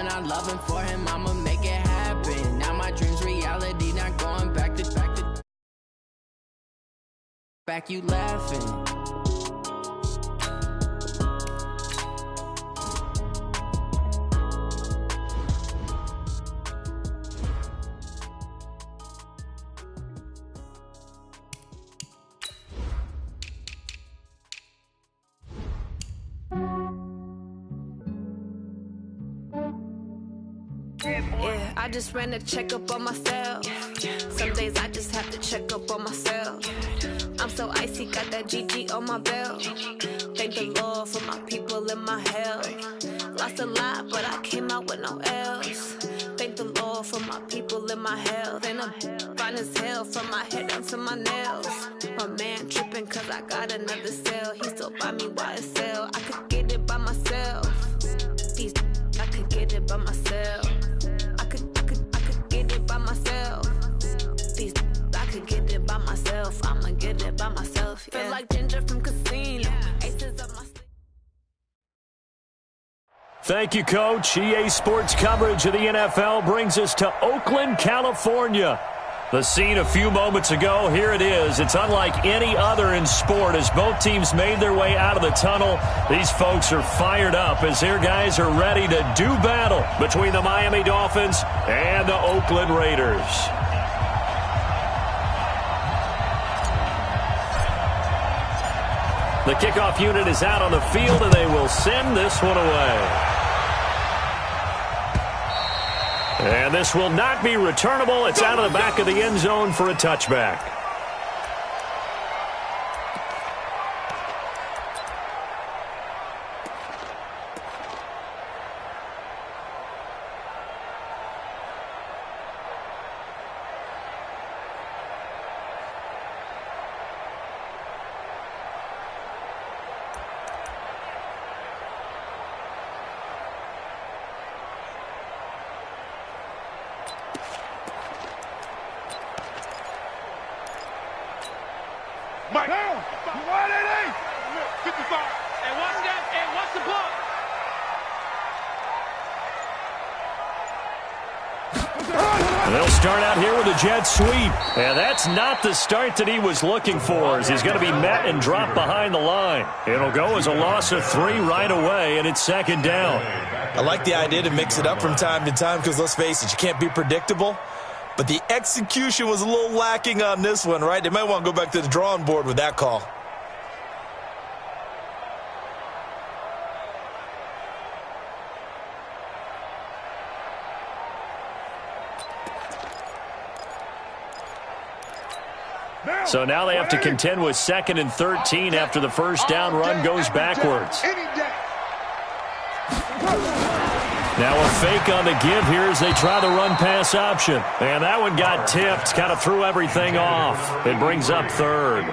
one I'm loving for him, I'ma make it happen. Now my dreams reality, not going back you laughing. Yeah, I just ran a checkup on myself. Some days I just have to check up on myself. I'm so icy, got that GG on my belt. Thank the Lord for my people and my health. Lost a lot, but I came out with no else. Thank the Lord for my people and my health. And I'm fine as hell from my head down to my nails. My man tripping cause I got another cell. He still buy me YSL. I could get it by myself. These I could get it by myself. I could get it by myself. These I could get it by myself. I'ma get it by myself. Yeah. Feel like Ginger from Casino. Aces up my sleeve. Thank you, Coach. EA Sports coverage of the NFL brings us to Oakland, California. The scene a few moments ago, here it is. It's unlike any other in sport as both teams made their way out of the tunnel. These folks are fired up as their guys are ready to do battle between the Miami Dolphins and the Oakland Raiders. The kickoff unit is out on the field, and they will send this one away. And this will not be returnable. It's out of the back of the end zone for a touchback. Mike, down. 188. 55. And watch that. And watch the block. And they'll start out here with a jet sweep. And that's not the start that he was looking for, as he's going to be met and dropped behind the line. It'll go as a loss of 3 right away, and it's second down. I like the idea to mix it up from time to time because, let's face it, you can't be predictable. But the execution was a little lacking on this one, right? They might want to go back to the drawing board with that call. So now they have to contend with 2nd and 13 after the first down run goes backwards. Now a fake on the give here as they try the run-pass option. And that one got tipped, kind of threw everything off. It brings up 3rd.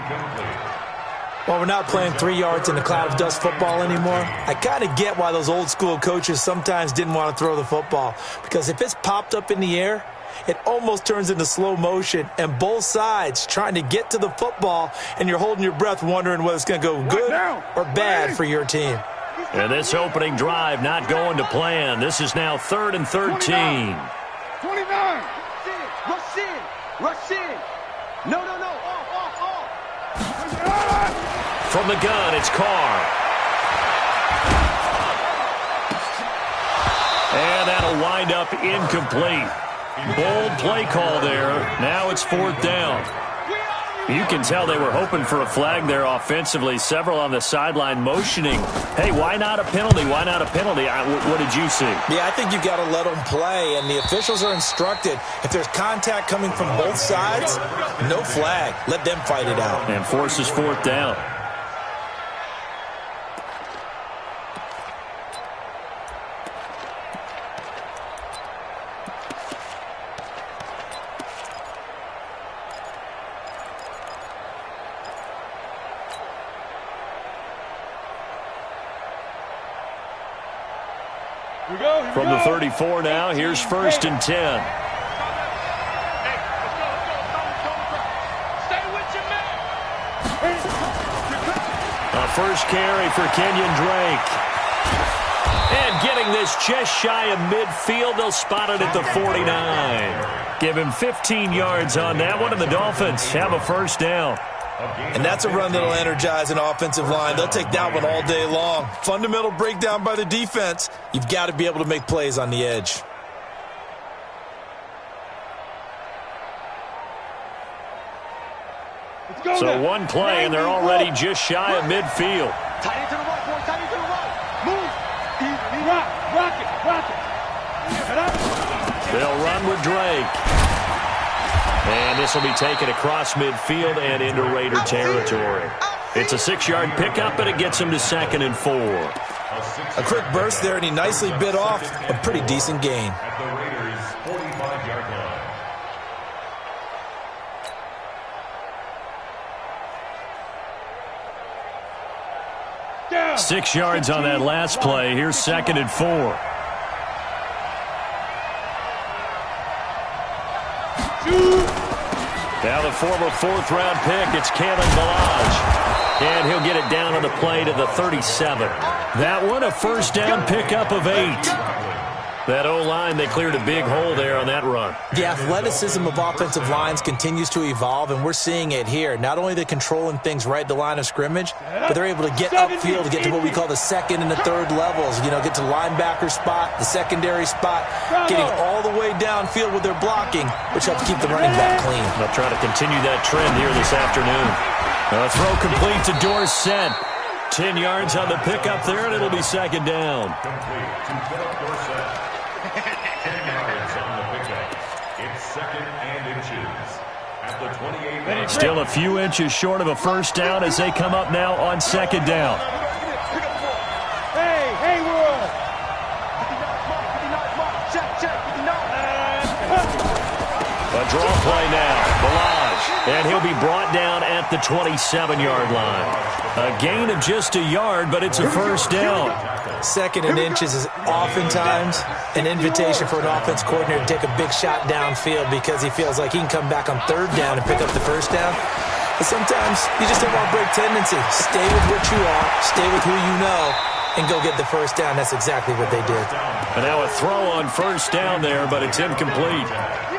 Well, we're not playing 3 yards in a cloud of dust football anymore. I kind of get why those old-school coaches sometimes didn't want to throw the football. Because if it's popped up in the air, it almost turns into slow motion. And both sides trying to get to the football, and you're holding your breath wondering whether it's going to go good or bad for your team. And this opening drive not going to plan. This is now 3rd and 13. 29. Rush in. Rush in. No. Off. From the gun, it's Carr. And that'll wind up incomplete. Bold play call there. Now it's 4th down. You can tell they were hoping for a flag there offensively. Several on the sideline motioning. Hey, why not a penalty? Why not a penalty? What did you see? Yeah, I think you've got to let them play, and the officials are instructed. If there's contact coming from both sides, no flag. Let them fight it out. And forces 4th down. From the 34 now, here's 1st and 10. A first carry for Kenyon Drake. And getting this just shy of midfield, they'll spot it at the 49. Give him 15 yards on that one, and the Dolphins have a first down. And that's a run that'll energize an offensive line. They'll take that one all day long. Fundamental breakdown by the defense. You've got to be able to make plays on the edge. So one play, and they're already just shy of midfield. Tight into the right, boy. Tight into the right. Move. Rock it. They'll run with Drake. And this will be taken across midfield and into Raider territory. It's a 6-yard pickup, and it gets him to 2nd and 4. A quick burst there, and he nicely bit off a pretty decent gain. At the Raiders' 45-yard line. 6 yards on that last play. Here's 2nd and 4. Now the former 4th-round pick, it's Kalen Ballage. And he'll get it down on the play to the 37. That one, a first down pickup of 8. That O-line, they cleared a big hole there on that run. The athleticism of offensive lines continues to evolve, and we're seeing it here. Not only are they controlling things right at the line of scrimmage, but they're able to get upfield to get to what we call the 2nd and the 3rd levels. You know, get to the linebacker spot, the secondary spot, getting all the way downfield with their blocking, which helps keep the running back clean. They'll try to continue that trend here this afternoon. A throw complete to Dorsett. 10 yards on the pickup there, and it'll be 2nd down. Complete to Philip Dorsett. 10 yards on the pickup. It's 2nd and inches. At the 28. Still a few inches short of a first down as they come up now on 2nd down. Hey, Haywood! A draw play now. Ballage. And he'll be brought down at the 27-yard line. A gain of just a yard, but it's a first down. 2nd and inches is oftentimes an invitation for an offense coordinator to take a big shot downfield because he feels like he can come back on 3rd down and pick up the first down. But sometimes you just don't want to break tendency. Stay with what you are, stay with who you know, and go get the first down. That's exactly what they did. And now a throw on first down there, but it's incomplete.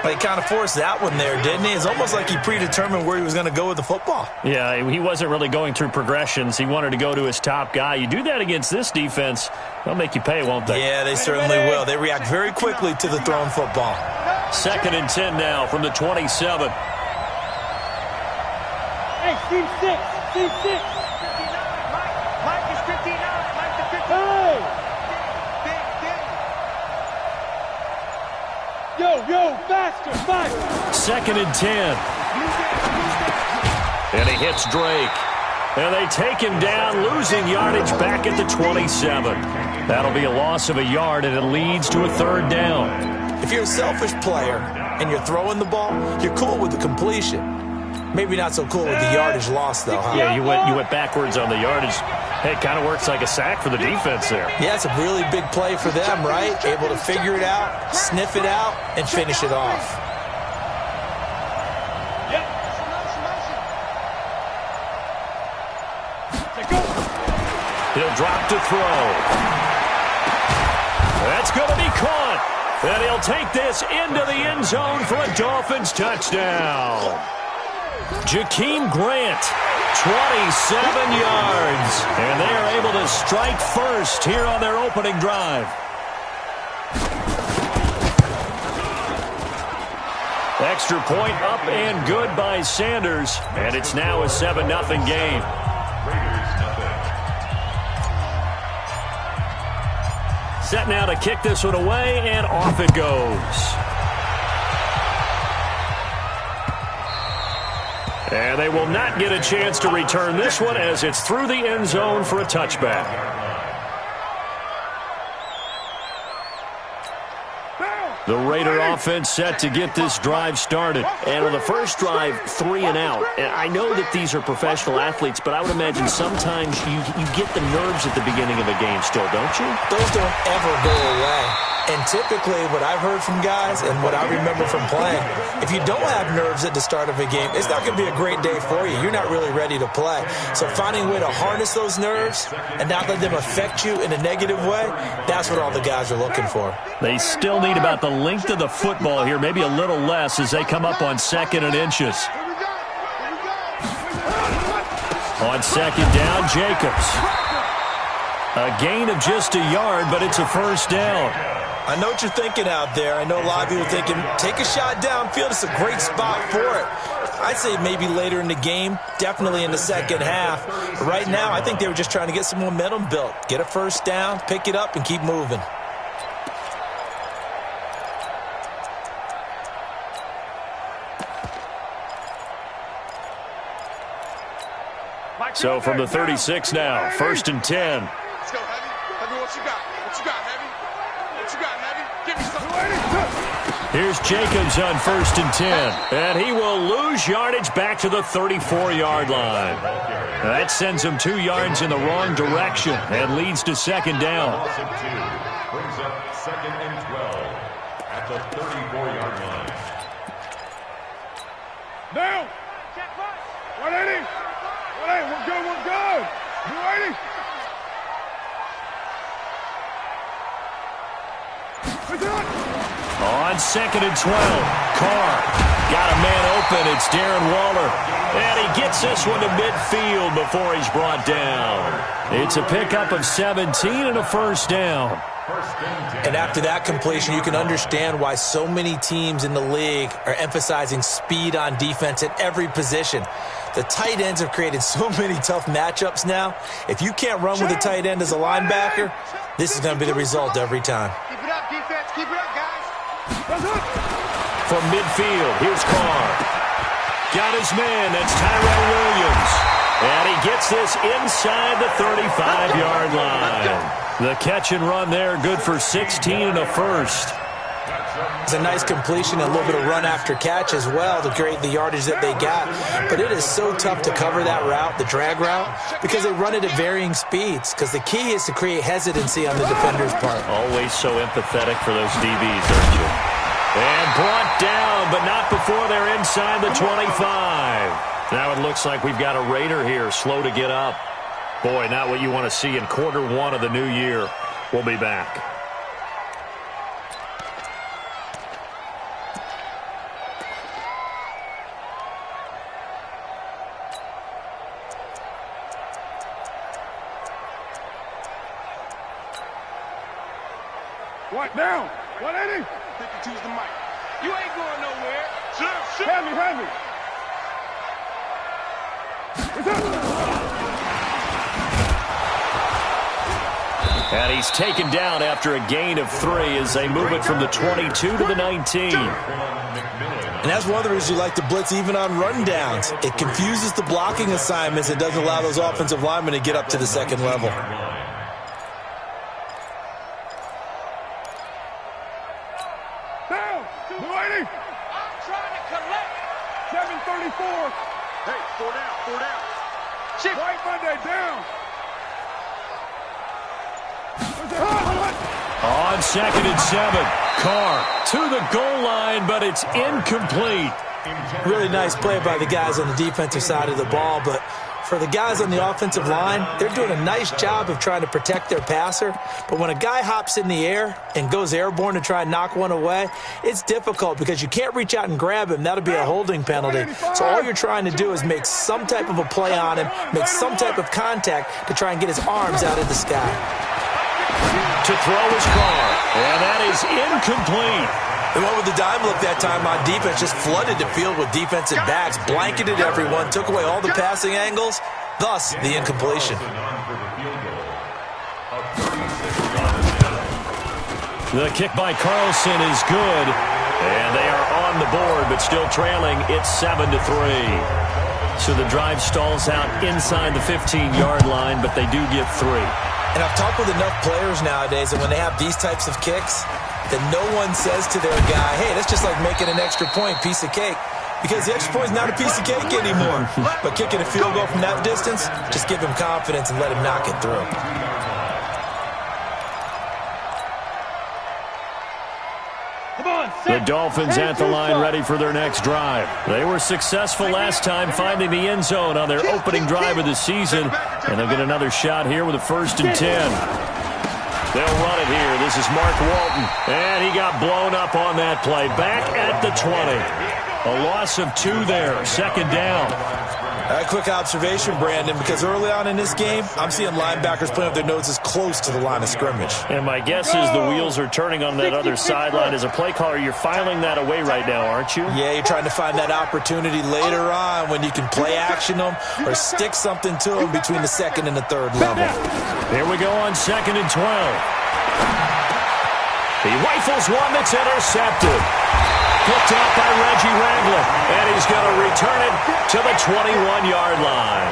But he kind of forced that one there, didn't he? It's almost like he predetermined where he was going to go with the football. Yeah, he wasn't really going through progressions. He wanted to go to his top guy. You do that against this defense, they'll make you pay, won't they? Yeah, they certainly will. They react very quickly to the thrown football. 2nd and 10 now from the 27. Hey, C6. Mike is 59. Mike is 59. Hey! Yo, faster, Mike! 2nd and 10. And he hits Drake. And they take him down, losing yardage back at the 27. That'll be a loss of a yard, and it leads to a 3rd down. If you're a selfish player and you're throwing the ball, you're cool with the completion. Maybe not so cool with the yardage loss, though, huh? Yeah, you went backwards on the yardage. Hey, it kind of works like a sack for the defense there. Yeah, it's a really big play for them, right? Able to figure it out, sniff it out, and finish it off. He'll drop to throw. That's going to be caught. And he'll take this into the end zone for a Dolphins touchdown. Jakeem Grant, 27 yards. And they are able to strike first here on their opening drive. Extra point up and good by Sanders. And it's now a 7-0 game. Set now to kick this one away, and off it goes. And they will not get a chance to return this one as it's through the end zone for a touchback. The Raider offense set to get this drive started. And on the first drive, 3 and out. And I know that these are professional athletes, but I would imagine sometimes you get the nerves at the beginning of a game still, don't you? Those don't ever go away. And typically what I've heard from guys and what I remember from playing, if you don't have nerves at the start of a game, it's not going to be a great day for you. You're not really ready to play. So finding a way to harness those nerves and not let them affect you in a negative way, that's what all the guys are looking for. They still need about the length of the football here, maybe a little less as they come up on 2nd and inches. On 2nd down, Jacobs. A gain of just a yard, but it's a first down. I know what you're thinking out there. I know a lot of people are thinking, take a shot downfield. It's a great spot for it. I'd say maybe later in the game, definitely in the second half. But right now, I think they were just trying to get some momentum built. Get a first down, pick it up, and keep moving. So from the 36 now, 1st and 10. Let's go, Heavy. Heavy, what you got? What you got, Heavy? What you got, Heavy? Give me something. Here's Jacobs on 1st and 10. And he will lose yardage back to the 34-yard line. That sends him 2 yards in the wrong direction and leads to 2nd down. Brings up 2nd and 12 at the 34-yard line. Now. 180. 180. We're good. We're good. 280. On 2nd and 12, Carr got a man open. It's Darren Waller. And he gets this one to midfield before he's brought down. It's a pickup of 17 and a first down. And after that completion, you can understand why so many teams in the league are emphasizing speed on defense at every position. The tight ends have created so many tough matchups now. If you can't run with a tight end as a linebacker, this is going to be the result every time. Keep it up, defense. Keep it up, guys. From midfield, here's Carr. Got his man. That's Tyrell Williams. And he gets this inside the 35-yard line. The catch and run there, good for 16 and a first. It's a nice completion and a little bit of run after catch as well to create the yardage that they got. But it is so tough to cover that route, the drag route, because they run it at varying speeds. Because the key is to create hesitancy on the defender's part. Always so empathetic for those DBs, aren't you? And brought down, but not before they're inside the 25. Now it looks like we've got a Raider here, slow to get up. Boy, not what you want to see in quarter one of the new year. We'll be back. What down? 180. 52's the mic. You ain't going nowhere. Sure. Heavy. And he's taken down after a gain of 3 as they move it from the 22 to the 19. And that's one of the reasons you like to blitz even on run downs. It confuses the blocking assignments. It doesn't allow those offensive linemen to get up to the second level. Down. 280. I'm trying to collect. 734. Hey, 4 down. Shift. Right Monday down. On 2nd and 7, Carr to the goal line, but it's incomplete. Really nice play by the guys on the defensive side of the ball, but for the guys on the offensive line, they're doing a nice job of trying to protect their passer. But when a guy hops in the air and goes airborne to try and knock one away, it's difficult because you can't reach out and grab him. That'll be a holding penalty. So all you're trying to do is make some type of a play on him, make some type of contact to try and get his arms out of the sky. To throw his Carr, and that is incomplete. The one with the dime look that time on defense just flooded the field with defensive backs, blanketed everyone, took away all the passing angles, thus the incompletion. The kick by Carlson is good, and they are on the board, but still trailing. It's 7-3. So the drive stalls out inside the 15-yard line, but they do get 3. And I've talked with enough players nowadays, and when they have these types of kicks, that no one says to their guy, hey, that's just like making an extra point, piece of cake. Because the extra point is not a piece of cake anymore. But kicking a field goal from that distance, just give him confidence and let him knock it through. The Dolphins at the line ready for their next drive. They were successful last time finding the end zone on their opening drive of the season, and they'll get another shot here with a 1st and 10. They'll run it here. This is Mark Walton, and he got blown up on that play. Back at the 20. A loss of 2 there, 2nd down. A quick observation, Brandon, because early on in this game, I'm seeing linebackers playing with their noses close to the line of scrimmage. And my guess is the wheels are turning on that other sideline. As a play caller, you're filing that away right now, aren't you? Yeah, you're trying to find that opportunity later on when you can play action them or stick something to them between the 2nd and the 3rd level. Here we go on 2nd and 12. He rifles one that's intercepted. Picked out by Reggie Ragland, and he's going to return it to the 21-yard line.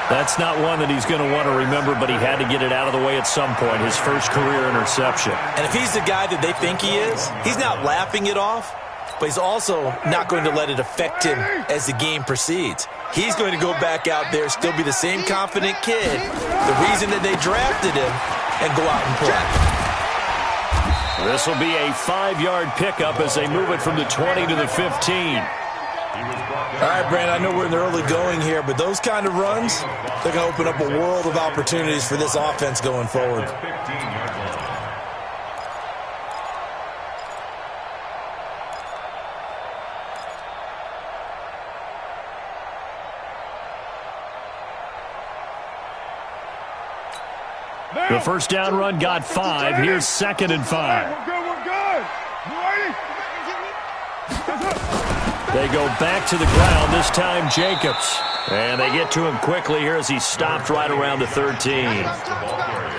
That's not one that he's going to want to remember, but he had to get it out of the way at some point, his first career interception. And if he's the guy that they think he is, he's not laughing it off, but he's also not going to let it affect him as the game proceeds. He's going to go back out there, still be the same confident kid, the reason that they drafted him, and go out and play. This will be a 5-yard pickup as they move it from the 20 to the 15. All right, Brandon, I know we're in the early going here, but those kind of runs, they're going to open up a world of opportunities for this offense going forward. The first down run got 5. Here's 2nd and 5. We're good. You ready? They go back to the ground, this time Jacobs. And they get to him quickly here as he stopped right around the 13.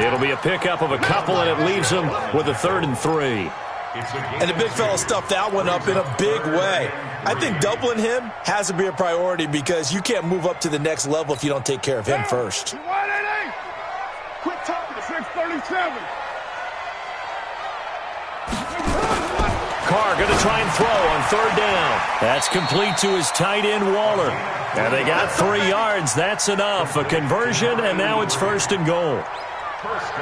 It'll be a pickup of a couple, and it leaves him with a 3rd and 3. And the big fella stuffed that one up in a big way. I think doubling him has to be a priority because you can't move up to the next level if you don't take care of him first. Quit talking. 6:37. Carr going to try and throw on 3rd down. That's complete to his tight end, Waller. And they got 3 yards. That's enough. A conversion, and now it's 1st and goal.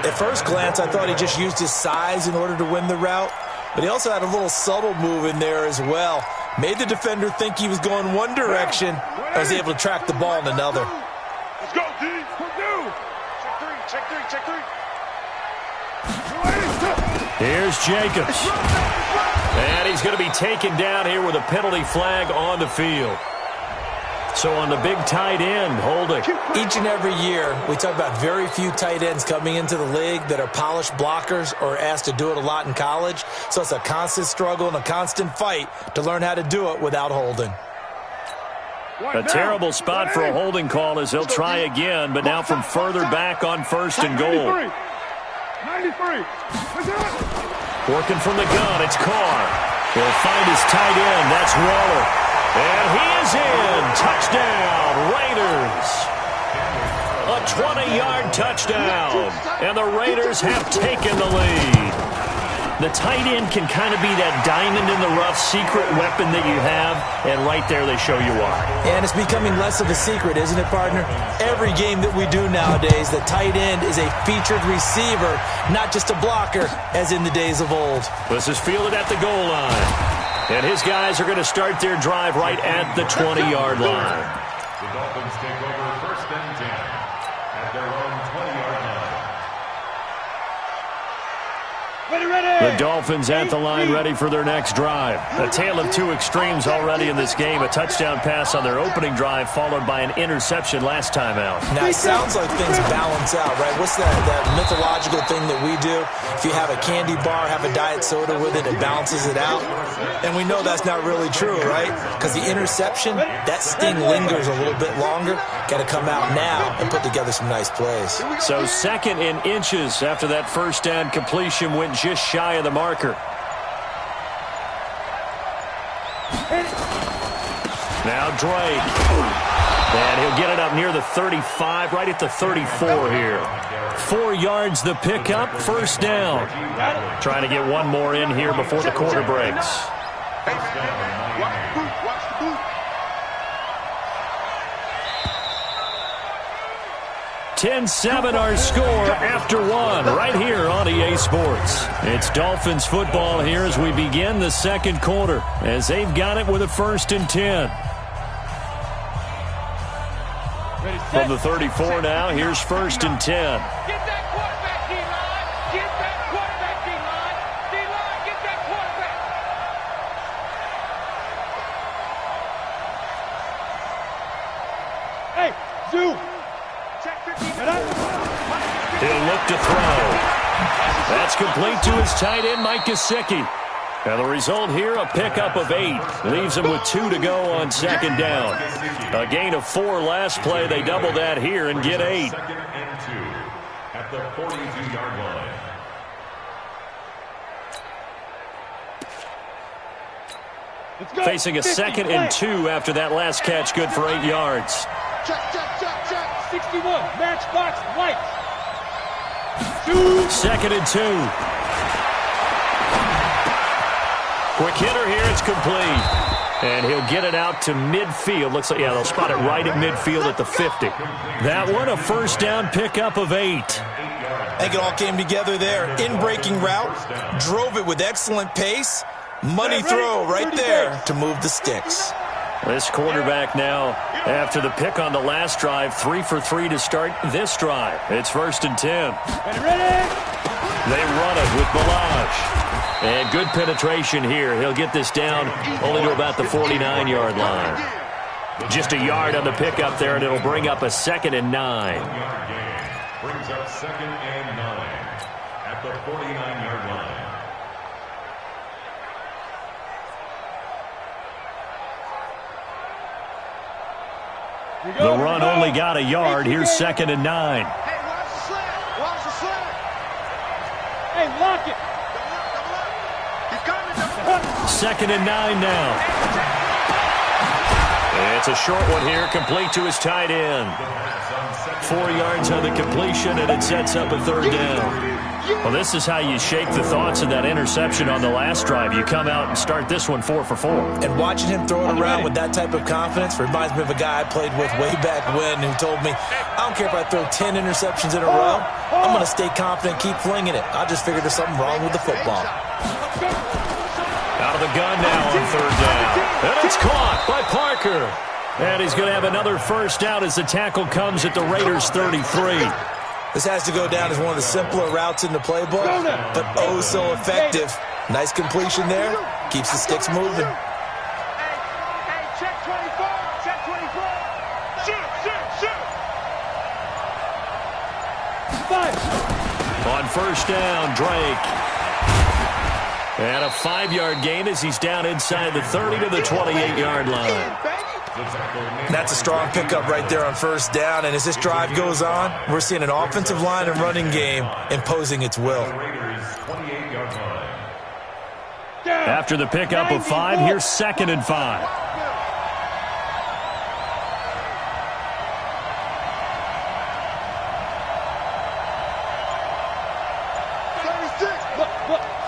At first glance, I thought he just used his size in order to win the route, but he also had a little subtle move in there as well. Made the defender think he was going one direction and was able to track the ball in another. Let's go, D. Check three. Here's Jacobs. And he's going to be taken down here with a penalty flag on the field. So on the big tight end, holding. Each and every year, we talk about very few tight ends coming into the league that are polished blockers or asked to do it a lot in college. So it's a constant struggle and a constant fight to learn how to do it without holding. A terrible spot for a holding call as he'll try again, but now from further back on 1st and goal. 93. Working from the gun, it's Carr. He'll find his tight end. That's Waller. And he is in. Touchdown, Raiders. A 20-yard touchdown. And the Raiders have taken the lead. The tight end can kind of be that diamond in the rough secret weapon that you have, and right there they show you why. And it's becoming less of a secret, isn't it, partner? Every game that we do nowadays, the tight end is a featured receiver, not just a blocker, as in the days of old. This is fielded at the goal line. And his guys are going to start their drive right at the 20-yard line. The Dolphins take over 1st and 10 at their own 20-yard line. The Dolphins at the line ready for their next drive. A tale of 2 extremes already in this game. A touchdown pass on their opening drive followed by an interception last time out. Now, it sounds like things balance out, right? What's that mythological thing that we do? If you have a candy bar, have a diet soda with it, it balances it out. And we know that's not really true, right? Because the interception, that sting lingers a little bit longer. Got to come out now and put together some nice plays. So 2nd in inches after that first down completion went just shy of the marker. Now Drake. And he'll get it up near the 35, right at the 34 here. 4 yards the pickup, first down. Trying to get one more in here before the quarter breaks. Watch the boot. 10-7 our score after one right here on EA Sports. It's Dolphins football here as we begin the second quarter as they've got it with a 1st and 10. From the 34 now, here's 1st and 10. Get that quarterback, D-line. Get that quarterback, D-line. D-line, get that quarterback. Hey, Zoo. Check 15. He'll look to throw. That's complete to his tight end, Mike Gesicki. And the result here, a pickup of 8. Leaves him with 2 to go on 2nd down. A gain of 4 last play. They double that here and get 8. 2nd and 2 at the 42-yard line. Let's go. Facing a 2nd and 2 after that last catch, good for 8 yards. Check. 61. Matchbox lights. 2nd and 2. Quick hitter here, it's complete. And he'll get it out to midfield. Looks like, yeah, they'll spot it right at midfield at the 50. That one, a first down pickup of 8. I think it all came together there. In-breaking route, drove it with excellent pace. Money throw right there to move the sticks. This quarterback now, after the pick on the last drive, 3 for 3 to start this drive. It's 1st and 10. Ready? They run it with Balaj. And good penetration here. He'll get this down only to about the 49-yard line. Just a yard on the pickup there, and it'll bring up a 2nd and 9. Brings up 2nd and 9 at the 49-yard line. The run only got a yard. Here's 2nd and 9. Hey, watch the slant. Hey, lock it. 2nd and 9 now. It's a short one here, complete to his tight end. 4 yards on the completion, and it sets up a 3rd down. Well, this is how you shake the thoughts of that interception on the last drive. You come out and start this one 4 for 4. And watching him throw it around with that type of confidence reminds me of a guy I played with way back when who told me, I don't care if I throw 10 interceptions in a row, I'm going to stay confident, keep flinging it. I just figured there's something wrong with the football. Out of the gun now on 3rd down. And it's caught by Parker. And he's going to have another first down as the tackle comes at the Raiders' 33. This has to go down as one of the simpler routes in the playbook, but oh so effective. Nice completion there. Keeps the sticks moving. Hey, check 24. Check 24. Shoot. 5. On first down, Drake. And a 5-yard gain as he's down inside the 30 to the 28-yard line. That's a strong pickup right there on first down, and as this drive goes on, we're seeing an offensive line and running game imposing its will. After the pickup of 5, here's 2nd and 5.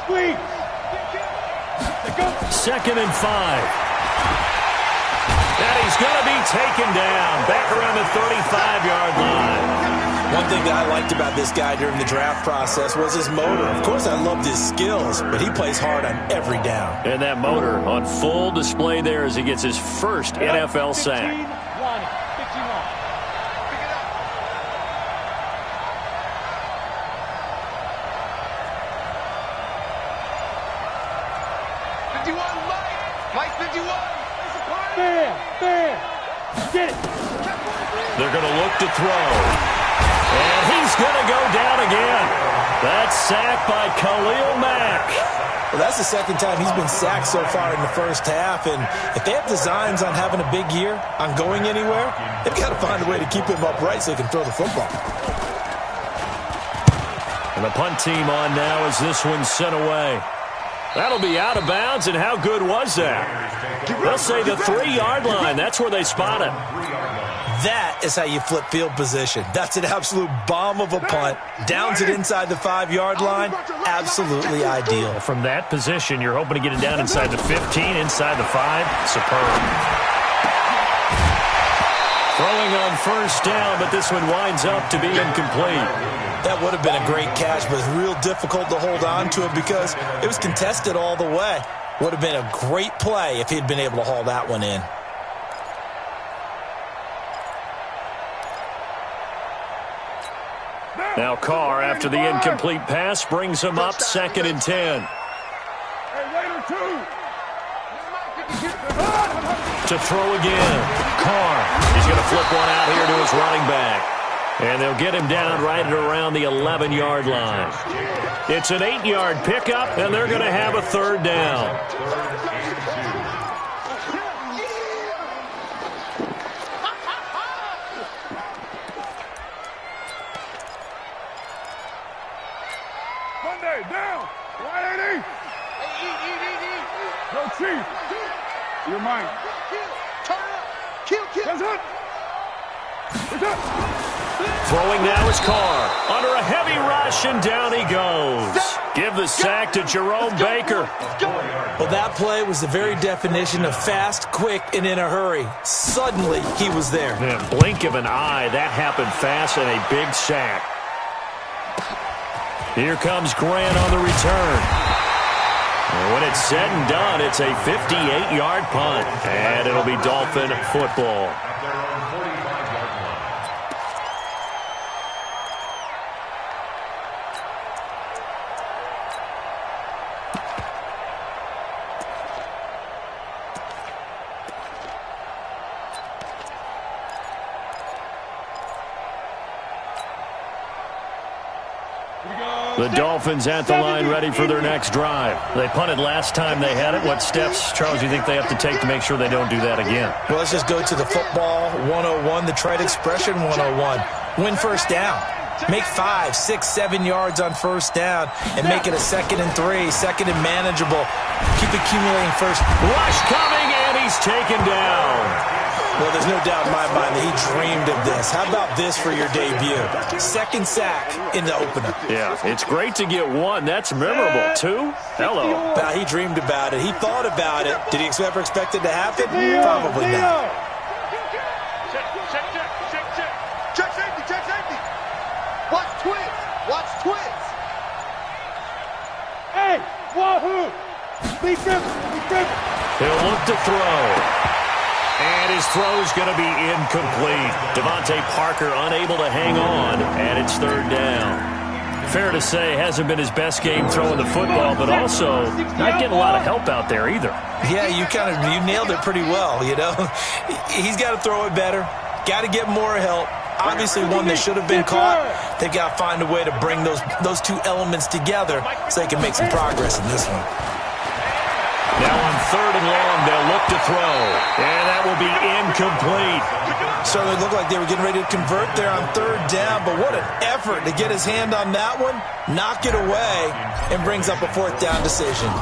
Squeeze. 2nd and 5. And he's going to be taken down back around the 35-yard line. One thing that I liked about this guy during the draft process was his motor. Of course, I loved his skills, but he plays hard on every down. And that motor on full display there as he gets his first NFL sack. 51, Mike 51. Bam. Get it. They're going to look to throw. And he's going to go down again. That's sacked by Khalil Mack. Well, that's the second time he's been sacked so far in the first half, and if they have designs on having a big year, on going anywhere, they've got to find a way to keep him upright so he can throw the football. And the punt team on now as this one's sent away. That'll be out of bounds, and how good was that? They'll say the 3-yard line. That's where they spot it. That is how you flip field position. That's an absolute bomb of a punt. Downs it inside the 5-yard line. Absolutely ideal. From that position, you're hoping to get it down inside the 15, inside the 5. Superb. Throwing on first down, but this one winds up to be incomplete. That would have been a great catch, but it's real difficult to hold on to it because it was contested all the way. Would have been a great play if he'd been able to haul that one in. Now Carr, after the incomplete pass, brings him up 2nd and 10. To throw again. Carr, he's going to flip one out here to his running back. And they'll get him down right at around the 11-yard line. It's an 8-yard pickup, and they're going to have a 3rd down. Monday, down. 180. Go, Chief. You're mine. Turn up. Kill. That's it. It's up. Throwing now is Carr. Under a heavy rush, and down he goes. Give the sack to Jerome Baker. Well, that play was the very definition of fast, quick, and in a hurry. Suddenly, he was there. In a blink of an eye, that happened fast, and a big sack. Here comes Grant on the return. And when it's said and done, it's a 58-yard punt. And it'll be Dolphin football. The Dolphins at the line ready for their next drive. They punted last time they had it. What steps, Charles, do you think they have to take to make sure they don't do that again? Well, let's just go to the football 101, the trade expression 101. Win first down. Make 5, 6, 7 yards on first down and make it a 2nd and 3, 2nd and manageable. Keep accumulating first. Rush coming, and he's taken down. Well, there's no doubt in my mind that he dreamed of this. How about this for your debut? 2nd sack in the opener. Yeah, it's great to get 1. That's memorable. 2? Hello. Now, he dreamed about it. He thought about it. Did he ever expect it to happen? Probably not. Check safety. Watch twins. Hey, wahoo! Be careful. He'll look to throw. And his throw's going to be incomplete. Devontae Parker unable to hang on, and it's 3rd down. Fair to say, hasn't been his best game throwing the football, but also not getting a lot of help out there either. Yeah, you nailed it pretty well, you know. He's got to throw it better. Got to get more help. Obviously one that should have been caught. They've got to find a way to bring those two elements together so they can make some progress in this one. Now on 3rd and long, they'll look to throw. And that will be incomplete. Certainly looked like they were getting ready to convert there on 3rd down, but what an effort to get his hand on that one, knock it away, and brings up a 4th down decision.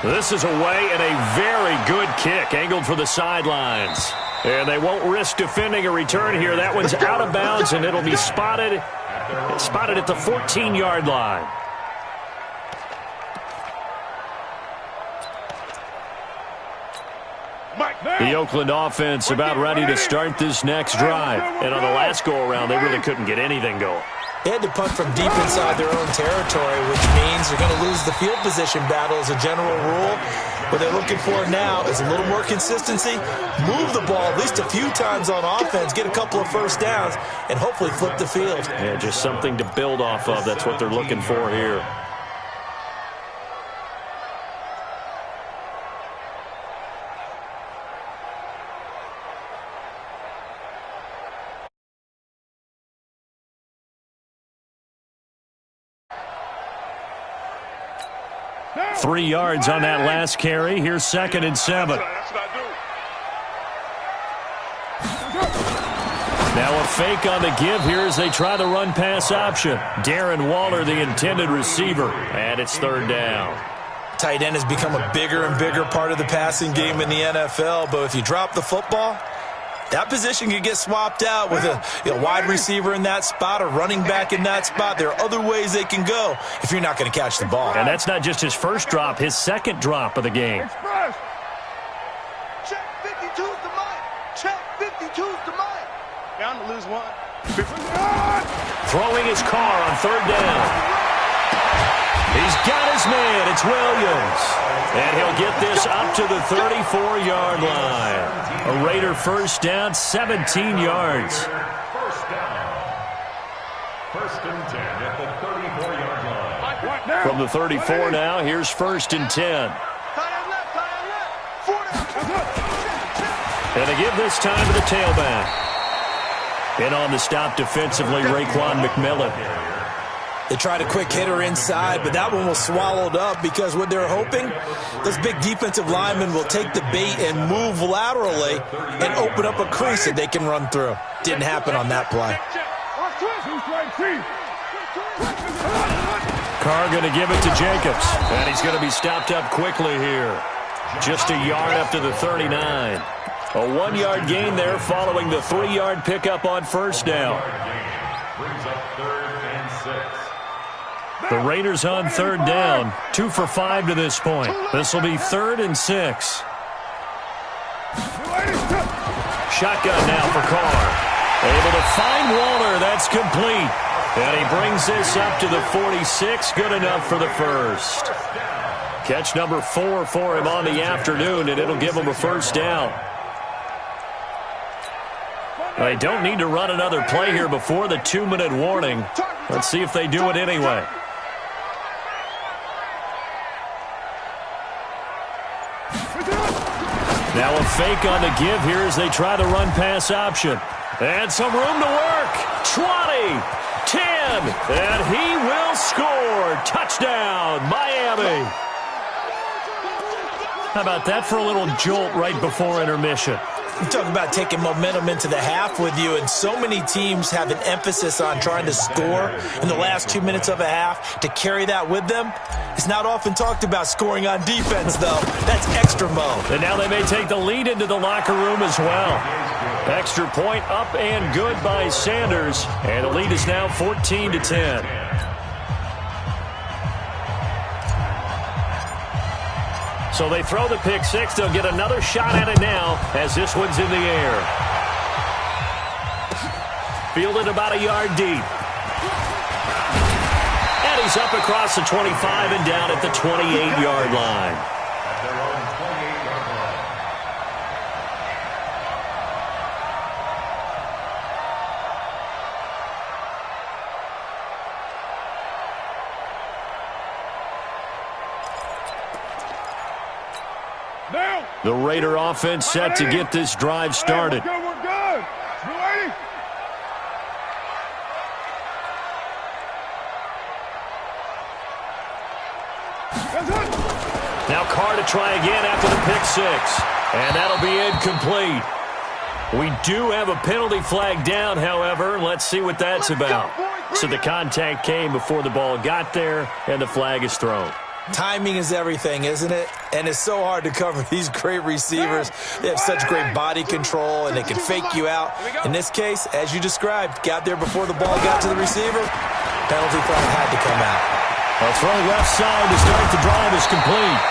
This is away and a very good kick, angled for the sidelines. And they won't risk defending a return here. That one's out of bounds, and it'll be spotted at the 14-yard line. The Oakland offense about ready to start this next drive. And on the last go-around, they really couldn't get anything going. They had to punt from deep inside their own territory, which means they're going to lose the field position battle as a general rule. What they're looking for now is a little more consistency, move the ball at least a few times on offense, get a couple of first downs, and hopefully flip the field. Yeah, just something to build off of. That's what they're looking for here. Now, 3 yards on that last carry. Here's 2nd and 7. That's what I do. Now a fake on the give here as they try the run-pass option. Darren Waller, the intended receiver, and it's 3rd down. Tight end has become a bigger and bigger part of the passing game in the NFL, but if you drop the football, That position can get swapped out with a wide receiver in that spot, a running back in that spot. There are other ways they can go if you're not going to catch the ball. And that's not just his first drop, his second drop of the game. Express. Check 52's the mic. Check 52's the mic. Bound to lose one. Throwing his car on third down. He's got his man. It's Williams. And he'll get this up to the 34-yard line. A Raider first down, 17 yards. First down. First and 10 at the 34-yard line. From the 34 now, here's first and 10. Tight end left, tight end left. 4 down. And they give this time to the tailback. In on the stop defensively, Raekwon McMillan. They tried a quick hitter inside, but that one was swallowed up because what they're hoping, those big defensive linemen will take the bait and move laterally and open up a crease that they can run through. Didn't happen on that play. Carr going to give it to Jacobs, and he's going to be stopped up quickly here. Just a yard up to the 39. A 1-yard gain there following the 3-yard pickup on first down. Brings up third and 6. The Raiders on third down, 2 for 5 to this point. This will be 3rd and 6. Shotgun now for Carr. Able to find Waller. That's complete. And he brings this up to the 46. Good enough for the first. Catch number 4 for him on the afternoon, and it'll give him a first down. They don't need to run another play here before the 2-minute warning. Let's see if they do it anyway. Now a fake on the give here as they try the run-pass option. And some room to work. 20, 10, and he will score. Touchdown, Miami. How about that for a little jolt right before intermission? You talk about taking momentum into the half with you, and so many teams have an emphasis on trying to score in the last 2 minutes of a half. To carry that with them, it's not often talked about scoring on defense, though. That's extra mode. And now they may take the lead into the locker room as well. Extra point up and good by Sanders, and the lead is now 14-10. So they throw the pick six. They'll get another shot at it now as this one's in the air. Fielded about a yard deep. And he's up across the 25 and down at the 28-yard line. At their own 28-yard line. Now. The Raider offense set to get this drive started. Hey, we're good. You ready? Now Carr to try again after the pick six. And that'll be incomplete. We do have a penalty flag down, however. Let's see what that's about. So the contact came before the ball got there, and the flag is thrown. Timing is everything, isn't it? And it's so hard to cover these great receivers. They have such great body control, and they can fake you out. In this case, as you described, got there before the ball got to the receiver. Penalty flag had to come out. A throw left side to start the drive is complete.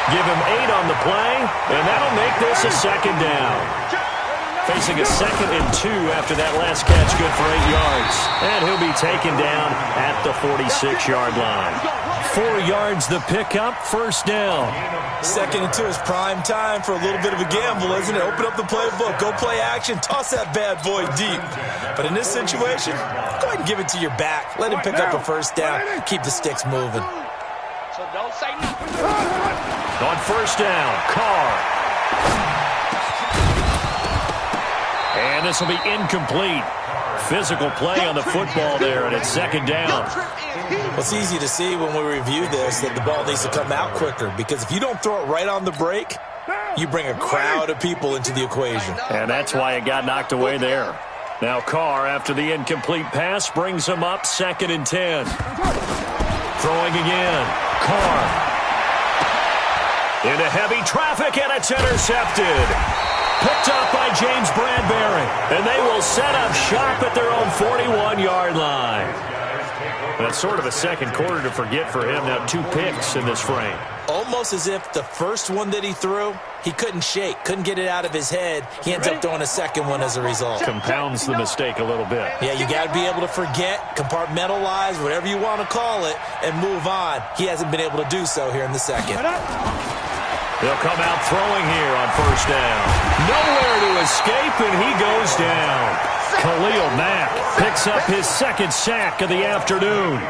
Give him 8 on the play, and that'll make this a second down. Facing a 2nd and 2 after that last catch, good for 8 yards. And he'll be taken down at the 46-yard line. 4 yards the pickup, first down. 2nd and 2 is prime time for a little bit of a gamble, isn't it? Open up the playbook, go play action, toss that bad boy deep. But in this situation, go ahead and give it to your back. Let him pick up a first down, keep the sticks moving. So don't say nothing. On first down, Carr. And this will be incomplete. Physical play on the football there, and it's second down. Well, it's easy to see when we review this that the ball needs to come out quicker, because if you don't throw it right on the break, you bring a crowd of people into the equation. And that's why it got knocked away there. Now Carr, after the incomplete pass, brings him up 2nd and 10. Throwing again. Carr. Into heavy traffic, and it's intercepted. Picked up by James Bradbury. And they will set up shop at their own 41-yard line. That's sort of a second quarter to forget for him. Now 2 picks in this frame. Almost as if the first one that he threw, he couldn't shake, couldn't get it out of his head. He ends up throwing a second one as a result. Compounds the mistake a little bit. Yeah, you got to be able to forget, compartmentalize, whatever you want to call it, and move on. He hasn't been able to do so here in the second. They'll come out throwing here on first down. Nowhere to escape, and he goes down. Khalil Mack picks up his second sack of the afternoon.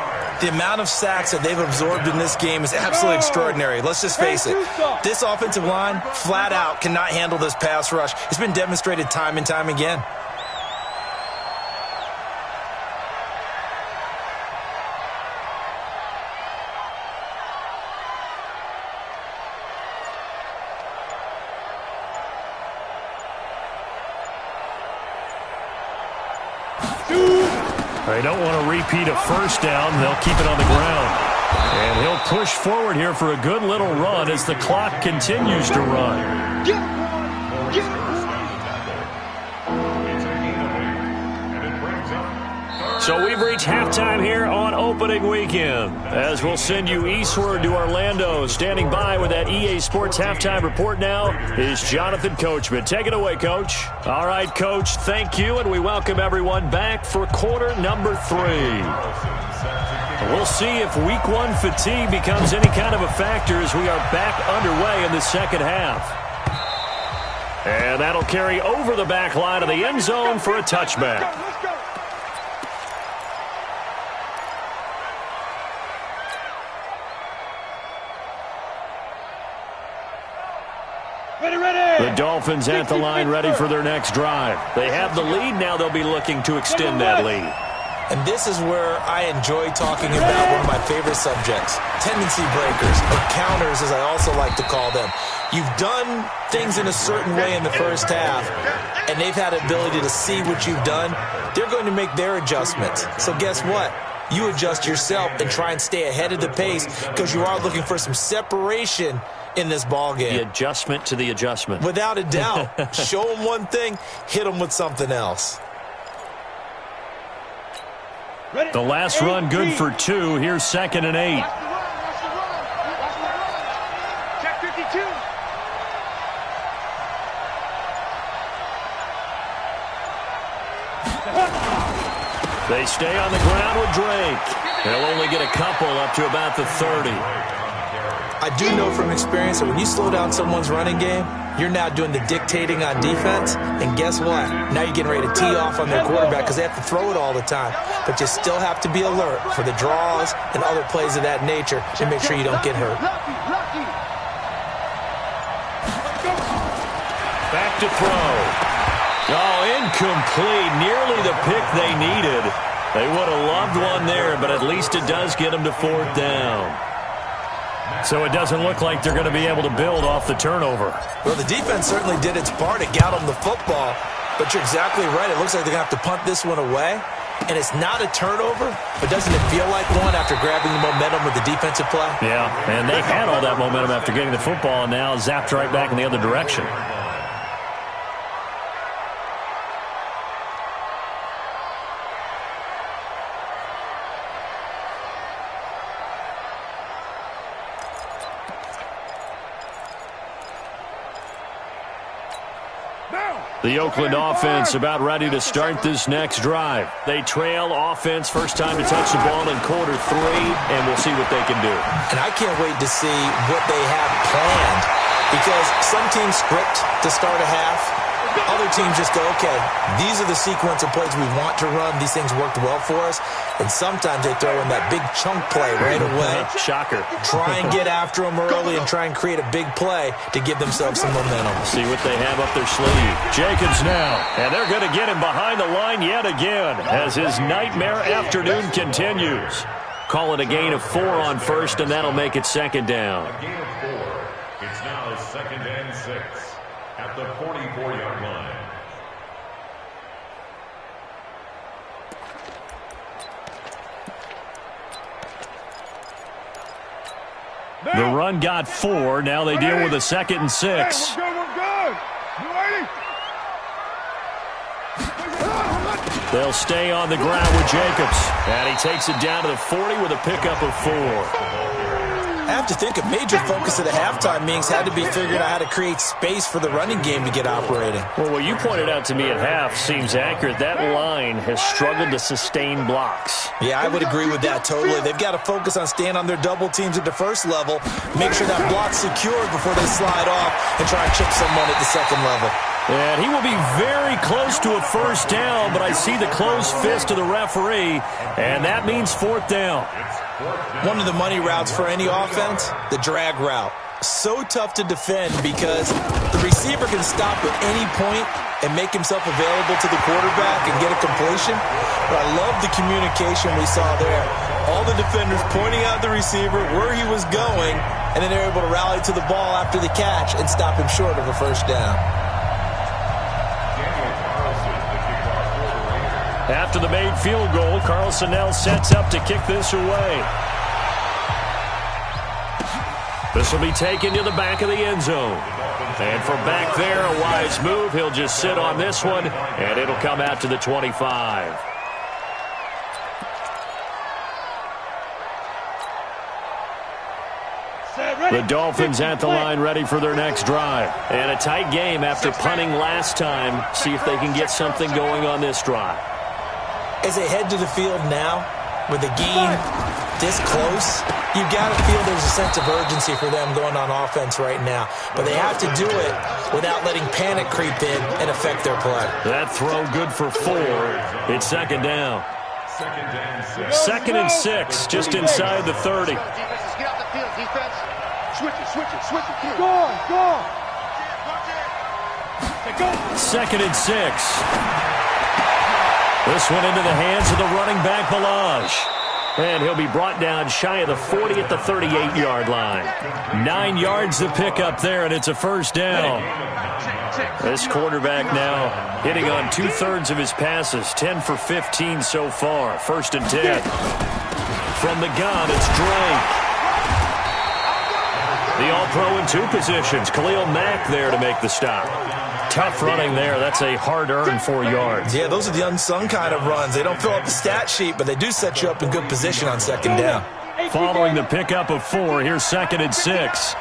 The amount of sacks that they've absorbed in this game is absolutely extraordinary. Let's just face it. This offensive line, flat out, cannot handle this pass rush. It's been demonstrated time and time again. They don't want to repeat a first down. They'll keep it on the ground. And he'll push forward here for a good little run as the clock continues to run. Get one! Get one! So we've reached halftime here on opening weekend, as we'll send you eastward to Orlando. Standing by with that EA Sports halftime report now is Jonathan Coachman. Take it away, Coach. All right, Coach, thank you, and we welcome everyone back for quarter number 3. We'll see if week 1 fatigue becomes any kind of a factor as we are back underway in the second half. And that'll carry over the back line of the end zone for a touchback. Let's go! The Dolphins at the line ready for their next drive. They have the lead. Now they'll be looking to extend that lead. And this is where I enjoy talking about one of my favorite subjects, tendency breakers, or counters as I also like to call them. You've done things in a certain way in the first half, and they've had the ability to see what you've done. They're going to make their adjustments. So guess what? You adjust yourself and try and stay ahead of the pace because you are looking for some separation in this ball game. The adjustment to the adjustment. Without a doubt. Show them one thing, hit them with something else. The last run good for 2. Here's 2nd and 8. Check 52. They stay on the ground with Drake. They'll only get a couple up to about the 30. I do know from experience that when you slow down someone's running game, you're now doing the dictating on defense, and guess what? Now you're getting ready to tee off on their quarterback because they have to throw it all the time. But you still have to be alert for the draws and other plays of that nature to make sure you don't get hurt. Back to throw. Oh, incomplete. Nearly the pick they needed. They would have loved one there, but at least it does get them to 4th down. So it doesn't look like they're going to be able to build off the turnover. Well, the defense certainly did its part to get them the football, but you're exactly right. It looks like they're going to have to punt this one away, and it's not a turnover, but doesn't it feel like one after grabbing the momentum with the defensive play? Yeah, and they had all that momentum after getting the football, and now zapped right back in the other direction. The Oakland offense about ready to start this next drive. They trail offense, first time to touch the ball in quarter 3, and we'll see what they can do. And I can't wait to see what they have planned, because some teams script to start a half. Other teams just go, okay, these are the sequence of plays we want to run. These things worked well for us. And sometimes they throw in that big chunk play right away. Shocker. Try and get after them early and try and create a big play to give themselves some momentum. See what they have up their sleeve. Jacobs now. And they're going to get him behind the line yet again as his nightmare afternoon continues. Call it a gain of 4 on first, and that'll make it 2nd down. A gain of 4. It's now 2nd and 6 at the 44-yard line. The run got 4. Now they deal with a 2nd and 6. Hey, we're good. You ready? They'll stay on the ground with Jacobs. And he takes it down to the 40 with a pickup of 4. I have to think a major focus of the halftime meetings had to be figuring out how to create space for the running game to get operating. Well, what you pointed out to me at half seems accurate. That line has struggled to sustain blocks. Yeah, I would agree with that totally. They've got to focus on staying on their double teams at the first level, make sure that block's secured before they slide off and try and chip someone at the second level. And he will be very close to a first down, but I see the closed fist of the referee, and that means 4th down. One of the money routes for any offense, the drag route. So tough to defend because the receiver can stop at any point and make himself available to the quarterback and get a completion. But I love the communication we saw there. All the defenders pointing out the receiver, where he was going, and then they're able to rally to the ball after the catch and stop him short of a first down. After the made field goal, Carlson now sets up to kick this away. This will be taken to the back of the end zone. And from back there, a wise move. He'll just sit on this one, and it'll come out to the 25. The Dolphins at the line ready for their next drive. And a tight game after punting last time. See if they can get something going on this drive. As they head to the field now, with the game this close, you've got to feel there's a sense of urgency for them going on offense right now. But they have to do it without letting panic creep in and affect their play. That throw good for 4. It's 2nd down. 2nd and 6, just inside the 30. Get off the field, defense. Switch it. Go on. 2nd and 6. This one into the hands of the running back, Balaj. And he'll be brought down shy of the 40 at the 38-yard line. 9 yards to pick up there, and it's a first down. This quarterback now hitting on 2/3 of his passes, 10 for 15 so far. 1st and 10. From the gun, it's Drake. The all-pro in 2 positions. Khalil Mack there to make the stop. Tough running there. That's a hard-earned 4 yards. Yeah, those are the unsung kind of runs. They don't fill up the stat sheet, but they do set you up in good position on 2nd down. Following the pickup of 4, here's 2nd and 6.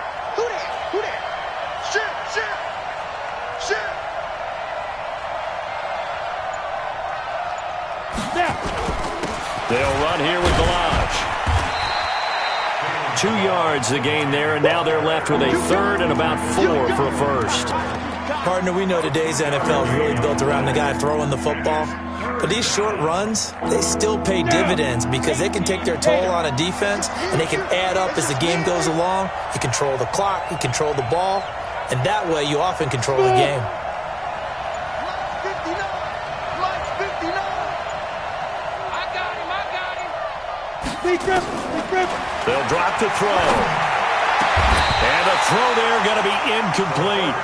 They'll run here with Balaj. 2 yards the gain there, and now they're left with a 3rd and about 4 for a first. Partner, we know today's NFL is really built around the guy throwing the football. But these short runs, they still pay dividends because they can take their toll on a defense, and they can add up as the game goes along. You control the clock, you control the ball, and that way you often control the game. They'll drop the throw. And the throw there going to be incomplete.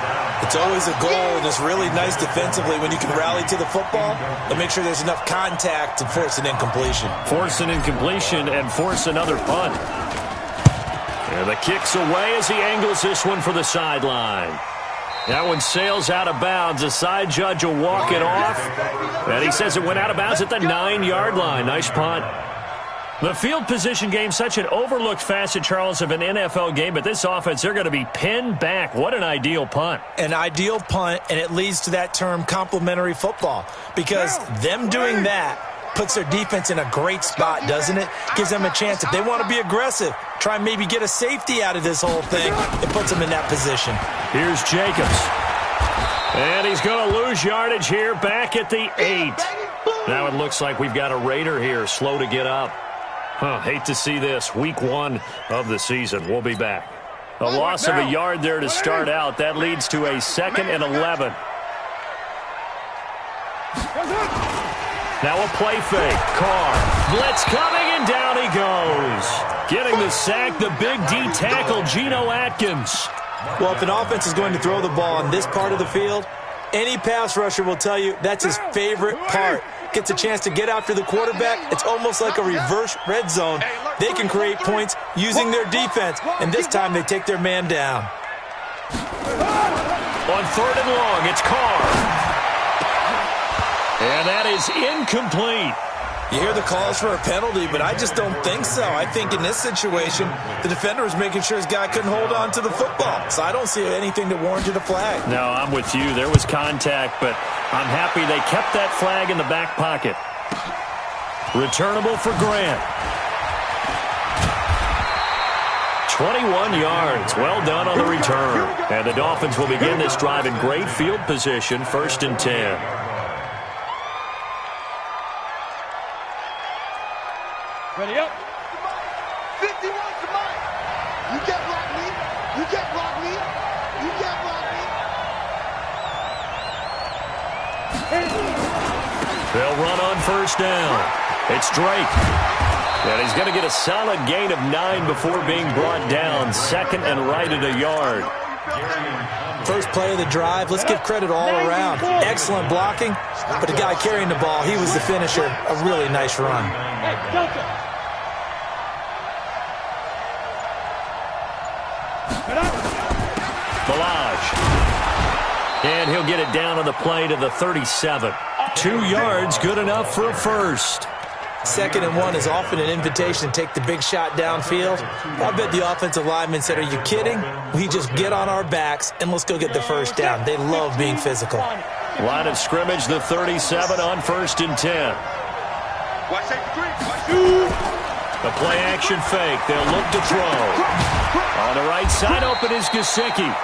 It's always a goal, and it's really nice defensively when you can rally to the football and make sure there's enough contact to force an incompletion. Force an incompletion and force another punt. And the kick's away as he angles this one for the sideline. That one sails out of bounds. The side judge will walk it off. And he says it went out of bounds at the 9-yard line. Nice punt. The field position game, such an overlooked facet, Charles, of an NFL game, but this offense, they're going to be pinned back. What an ideal punt. An ideal punt, and it leads to that term complementary football, because them doing that puts their defense in a great spot, doesn't it? Gives them a chance. If they want to be aggressive, try and maybe get a safety out of this whole thing, it puts them in that position. Here's Jacobs. And he's going to lose yardage here back at the 8. Now it looks like we've got a Raider here, slow to get up. Hate to see this. Week 1 of the season. We'll be back. A loss of a yard there to start out. That leads to a 2nd and 11. Now a play fake. Carr. Blitz coming, and down he goes. Getting the sack, the big D tackle, Geno Atkins. Well, if an offense is going to throw the ball on this part of the field, any pass rusher will tell you that's his favorite part. Gets a chance to get after the quarterback. It's almost like a reverse red zone. They can create points using their defense, and this time they take their man down. On 3rd and long, it's Carr. And that is is incomplete. You hear the calls for a penalty, but I just don't think so. I think in this situation, the defender was making sure his guy couldn't hold on to the football. So I don't see anything that warranted a flag. No, I'm with you. There was contact, but I'm happy they kept that flag in the back pocket. Returnable for Grant. 21 yards. Well done on the return. And the Dolphins will begin this drive in great field position, 1st and 10. Ready up. 51 to mine. You can't block me. You can't block me. You can't block me. They'll run on 1st down. It's Drake. And he's going to get a solid gain of 9 before being brought down. 2nd and right at a yard. First play of the drive. Let's give credit all around. Excellent blocking. But the guy carrying the ball, he was the finisher. A really nice run. Hey, Delta. And he'll get it down on the play to the 37. 2 yards, good enough for a first. 2nd and 1 is often an invitation to take the big shot downfield. I bet the offensive lineman said, are you kidding? We just get on our backs and let's go get the first down. They love being physical. Line of scrimmage, the 37 on 1st and 10. Watch safety green. The play action fake. They'll look to throw. On the right side, open is Gesicki.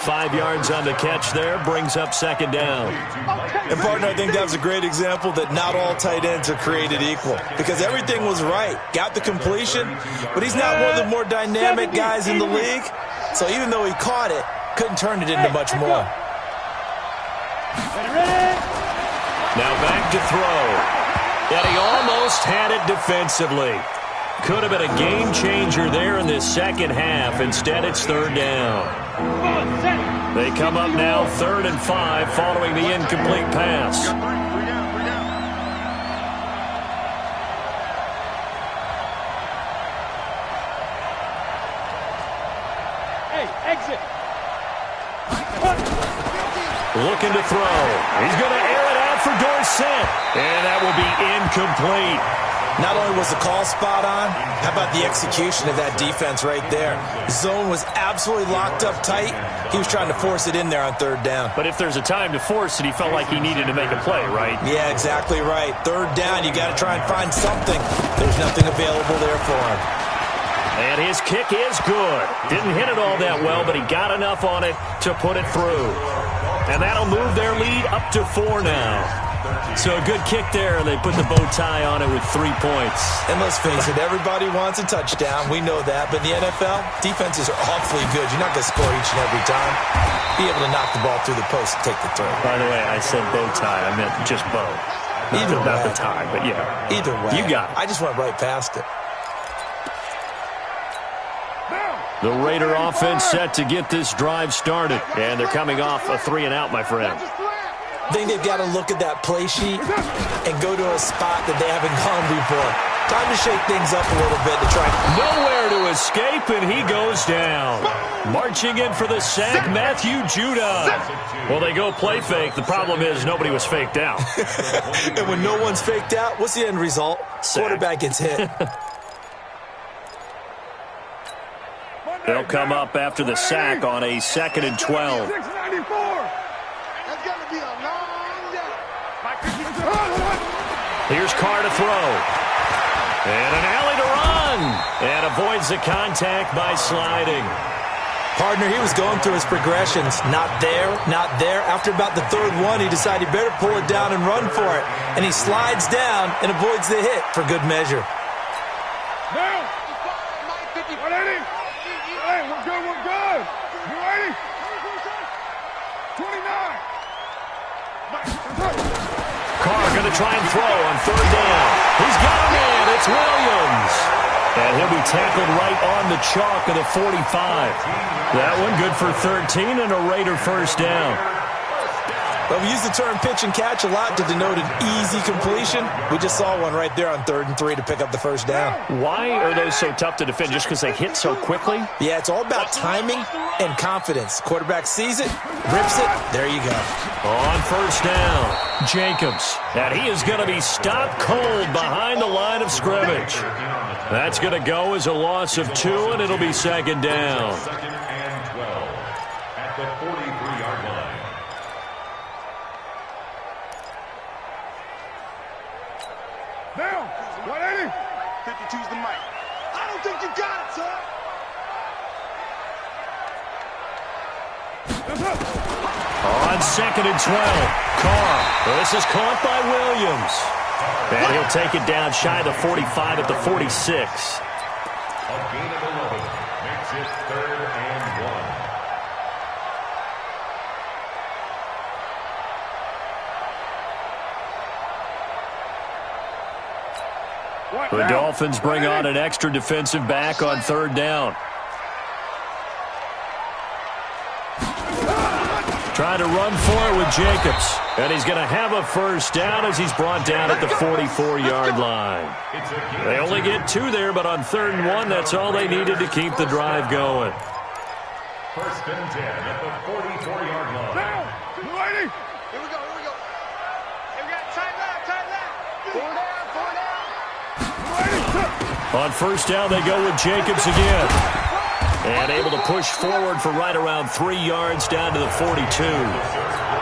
5 yards on the catch there, brings up 2nd down. And, partner, I think that was a great example that not all tight ends are created equal because everything was right. Got the completion, but he's not one of the more dynamic guys in the league. So even though he caught it, couldn't turn it into much more. Now back to throw. And he almost had it defensively. Could have been a game changer there in this second half. Instead, it's 3rd down. They come up now 3rd and 5 following the incomplete pass. Hey, exit. Looking to throw. He's going to air it out for Dorsett. And that will be incomplete. Not only was the call spot on, how about the execution of that defense right there? Zone was absolutely locked up tight. He was trying to force it in there on 3rd down. But if there's a time to force it, he felt like he needed to make a play, right? Yeah, exactly right. 3rd down, you got to try and find something. There's nothing available there for him. And his kick is good. Didn't hit it all that well, but he got enough on it to put it through. And that'll move their lead up to 4 now. So a good kick there, and they put the bow tie on it with 3 points. And let's face it, everybody wants a touchdown. We know that. But in the NFL, defenses are awfully good. You're not going to score each and every time. Be able to knock the ball through the post and take the throw. By the way, I said bow tie. I meant just bow. Either way. Not the tie, but yeah. Either way. You got it. I just went right past it. The Raider offense set to get this drive started. And they're coming off a 3 and out, my friend. I think they've got to look at that play sheet and go to a spot that they haven't gone before. Time to shake things up a little bit to try. Nowhere to escape, and he goes down. Marching in for the sack, Matthew Judah. Well, they go play fake. The problem is nobody was faked out. And when no one's faked out, what's the end result? Sack. Quarterback gets hit. They'll come up after the sack on a 2nd and 12. Here's Carr to throw. And an alley to run. And avoids the contact by sliding. Partner, he was going through his progressions. Not there, not there. After about the 3rd one, he decided he better pull it down and run for it. And he slides down and avoids the hit for good measure. Down. 180. Hey, we're good, we're good. You ready? 29. Carr going to try and throw on 3rd down. He's got him in. It's Williams. And he'll be tackled right on the chalk of the 45. That one good for 13 and a Raider 1st down. Well, we use the term pitch and catch a lot to denote an easy completion. We just saw one right there on 3rd and 3 to pick up the first down. Why are those so tough to defend? Just because they hit so quickly? Yeah, it's all about timing and confidence. Quarterback sees it, rips it, there you go. On first down, Jacobs. And he is going to be stopped cold behind the line of scrimmage. That's going to go as a loss of 2, and it'll be 2nd down. 2nd and 12 at the 43-yard line. Down. 180. 52's the mic. I don't think you got it, sir. On 2nd and 12, Carr. This is caught by Williams. And he'll take it down shy of the 45 at the 46. A gain of 11 makes it 3rd and 1. The Dolphins bring on an extra defensive back on 3rd down. Trying to run for it with Jacobs. And he's going to have a first down as he's brought down at the 44-yard line. They only get 2 there, but on 3rd and 1, that's all they needed to keep the drive going. 1st and 10 at the 44-yard line. Down. 280. Here we go. Hey, we got tight left. 4 down. On first down, they go with Jacobs again. And able to push forward for right around 3 yards down to the 42.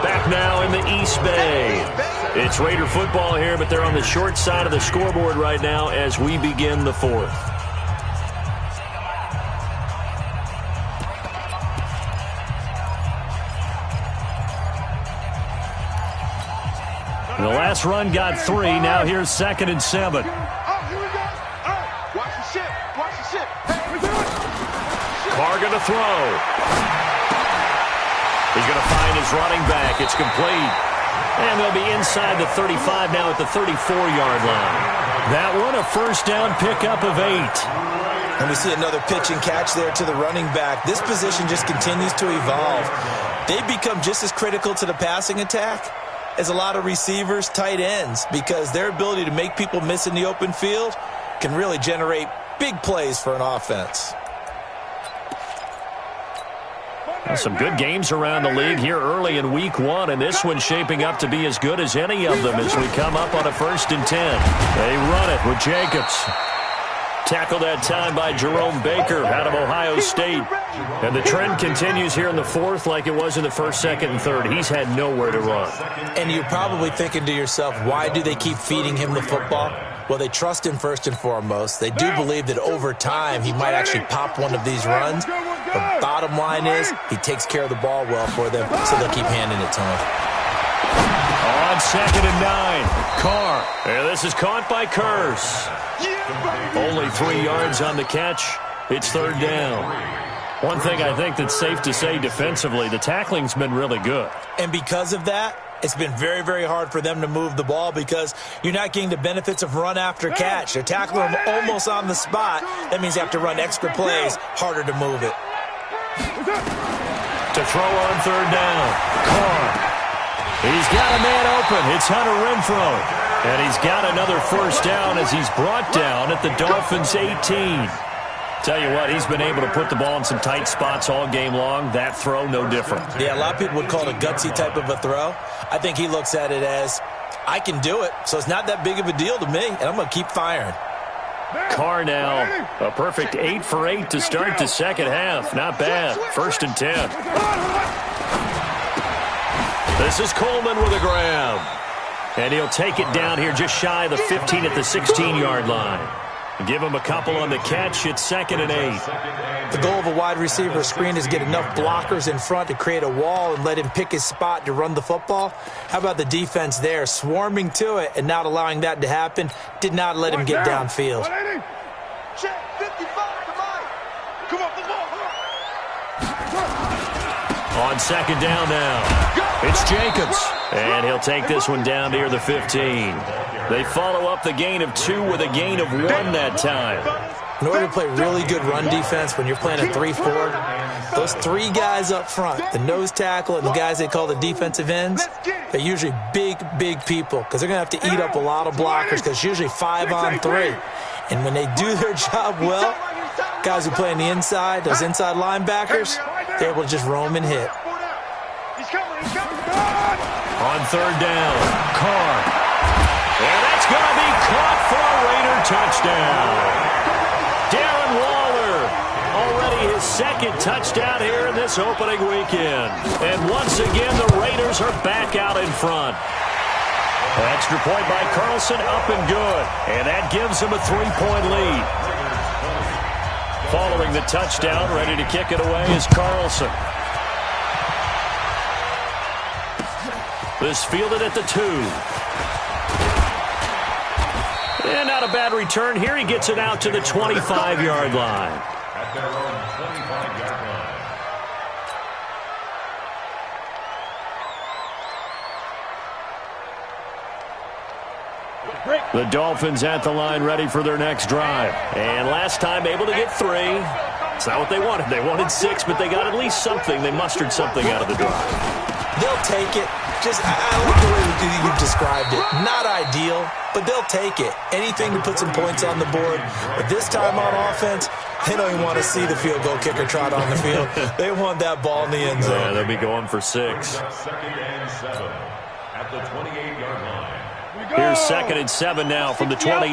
Back now in the East Bay. It's Raider football here, but they're on the short side of the scoreboard right now as we begin the 4th. The last run got 3. Now here's 2nd and 7. Oh, here we go. All right. Watch the ship. Hey, we do it. Carr going to throw. He's going to find his running back. It's complete. And they'll be inside the 35 now at the 34-yard line. That one a first down pickup of 8. And we see another pitch and catch there to the running back. This position just continues to evolve. They become just as critical to the passing attack as a lot of receivers, tight ends, because their ability to make people miss in the open field can really generate big plays for an offense. Well, some good games around the league here early in week 1, and this one's shaping up to be as good as any of them as we come up on a 1st and 10. They run it with Jacobs. Tackled that time by Jerome Baker out of Ohio State. And the trend continues here in the 4th like it was in the 1st, 2nd, and 3rd. He's had nowhere to run. And you're probably thinking to yourself, why do they keep feeding him the football? Well, they trust him first and foremost. They do believe that over time he might actually pop one of these runs. The bottom line is he takes care of the ball well for them, so they'll keep handing it to him. On 2nd and 9, Carr. And this is caught by Curse. Only 3 yards on the catch. It's 3rd down. One thing I think that's safe to say defensively, the tackling's been really good. And because of that, it's been very, very hard for them to move the ball because you're not getting the benefits of run after catch. They're tackling them almost on the spot. That means you have to run extra plays, harder to move it. To throw on 3rd down, Carr. He's got a man open. It's Hunter Renfrow. And he's got another first down as he's brought down at the Dolphins' 18. Tell you what, he's been able to put the ball in some tight spots all game long. That throw, no different. Yeah, a lot of people would call it a gutsy type of a throw. I think he looks at it as, I can do it, so it's not that big of a deal to me, and I'm going to keep firing. Carr now, a perfect 8 for 8 to start the second half. Not bad. 1st and 10. This is Coleman with a grab. And he'll take it down here just shy of the 15 at the 16-yard line. Give him a couple on the catch. It's 2nd and 8. The goal of a wide receiver screen is get enough blockers in front to create a wall and let him pick his spot to run the football. How about the defense there, swarming to it and not allowing that to happen? Did not let him get downfield. Check 55 to mine. Come on, football. On 2nd down now, it's Jacobs. And he'll take this one down near the 15. They follow up the gain of 2 with a gain of 1 that time. In order to play really good run defense when you're playing a 3-4, those three guys up front, the nose tackle and the guys they call the defensive ends, they're usually big, big people because they're going to have to eat up a lot of blockers because it's usually 5-on-3. And when they do their job well, guys who play on the inside, those inside linebackers, they're able to just roam and hit. On third down, Carr. And that's going to be caught for a Raider touchdown. Darren Waller, already his second touchdown here in this opening weekend. And once again, the Raiders are back out in front. Extra point by Carlson, up and good. And that gives them a 3-point lead. Following the touchdown, ready to kick it away is Carlson. This fielded at the 2. And not a bad return here. He gets it out to the 25-yard line. At their own 25-yard line. The Dolphins at the line ready for their next drive. And last time able to get 3. It's not what they wanted. They wanted 6, but they got at least something. They mustered something out of the drive. They'll take it. Just, I like the way you've described it. Not ideal, but they'll take it. Anything to put some points on the board. But this time on offense, they don't even want to see the field goal kicker trot on the field. They want that ball in the end zone. Yeah, they'll be going for 6. Second and 7 at the 28-yard line. Here's 2nd and 7 now from the 28.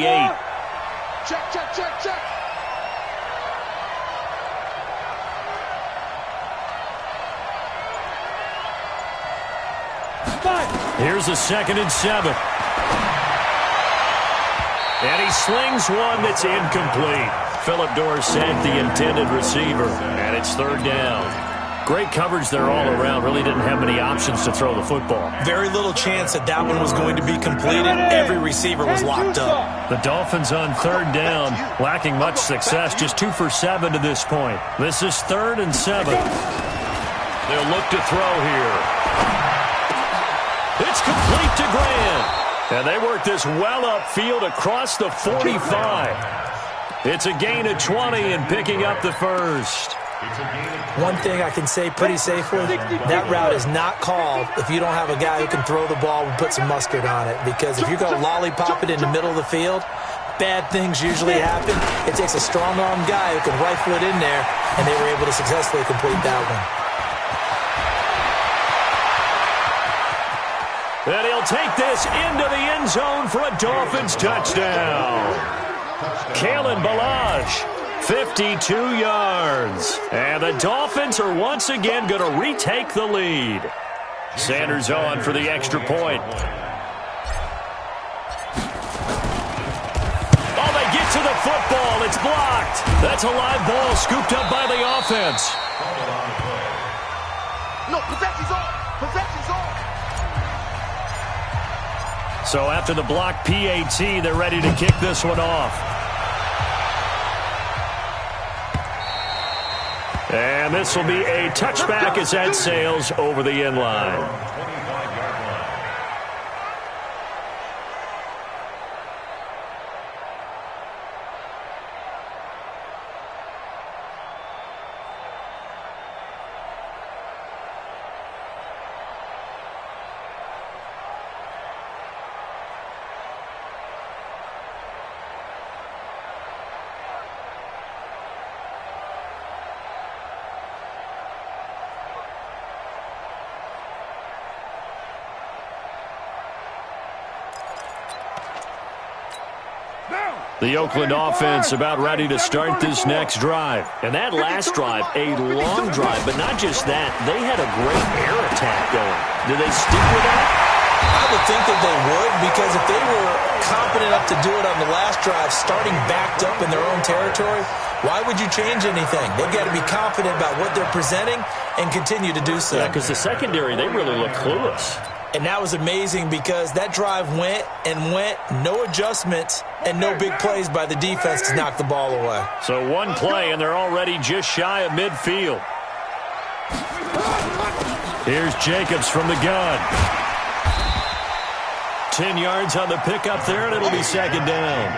Check, check, check, check. Here's the 2nd and 7. And he slings one that's incomplete. Philip Dorsett, the intended receiver. And it's 3rd down. Great coverage there all around. Really didn't have many options to throw the football. Very little chance that that one was going to be completed. Every receiver was locked up. The Dolphins on 3rd down, lacking much success. Just 2 for 7 to this point. This is 3rd and 7. They'll look to throw here. It's complete to Grant. And they work this well upfield across the 45. It's a gain of 20 and picking up the first. One thing I can say pretty safely, that route is not called if you don't have a guy who can throw the ball and put some mustard on it. Because if you're going to lollipop it in the middle of the field, bad things usually happen. It takes a strong-arm guy who can rifle it in there, and they were able to successfully complete that one. And he'll take this into the end zone for a Dolphins touchdown. Kalen Ballage, 52 yards. And the Dolphins are once again going to retake the lead. Sanders on for the extra point. Oh, they get to the football. It's blocked. That's a live ball scooped up by the offense. No, possession's off. Possession's off. So after the block PAT, they're ready to kick this one off. And this will be a touchback as that sails over the end line. The Oakland offense about ready to start this next drive. And that last drive, a long drive, but not just that. They had a great air attack going. Do they stick with that? I would think that they would, because if they were competent enough to do it on the last drive, starting backed up in their own territory, why would you change anything? They've got to be confident about what they're presenting and continue to do so. Yeah, because the secondary, they really look clueless. And that was amazing because that drive went and went, no adjustments and no big plays by the defense to knock the ball away. So one play, and they're already just shy of midfield. Here's Jacobs from the gun. 10 yards on the pickup there, and it'll be second down.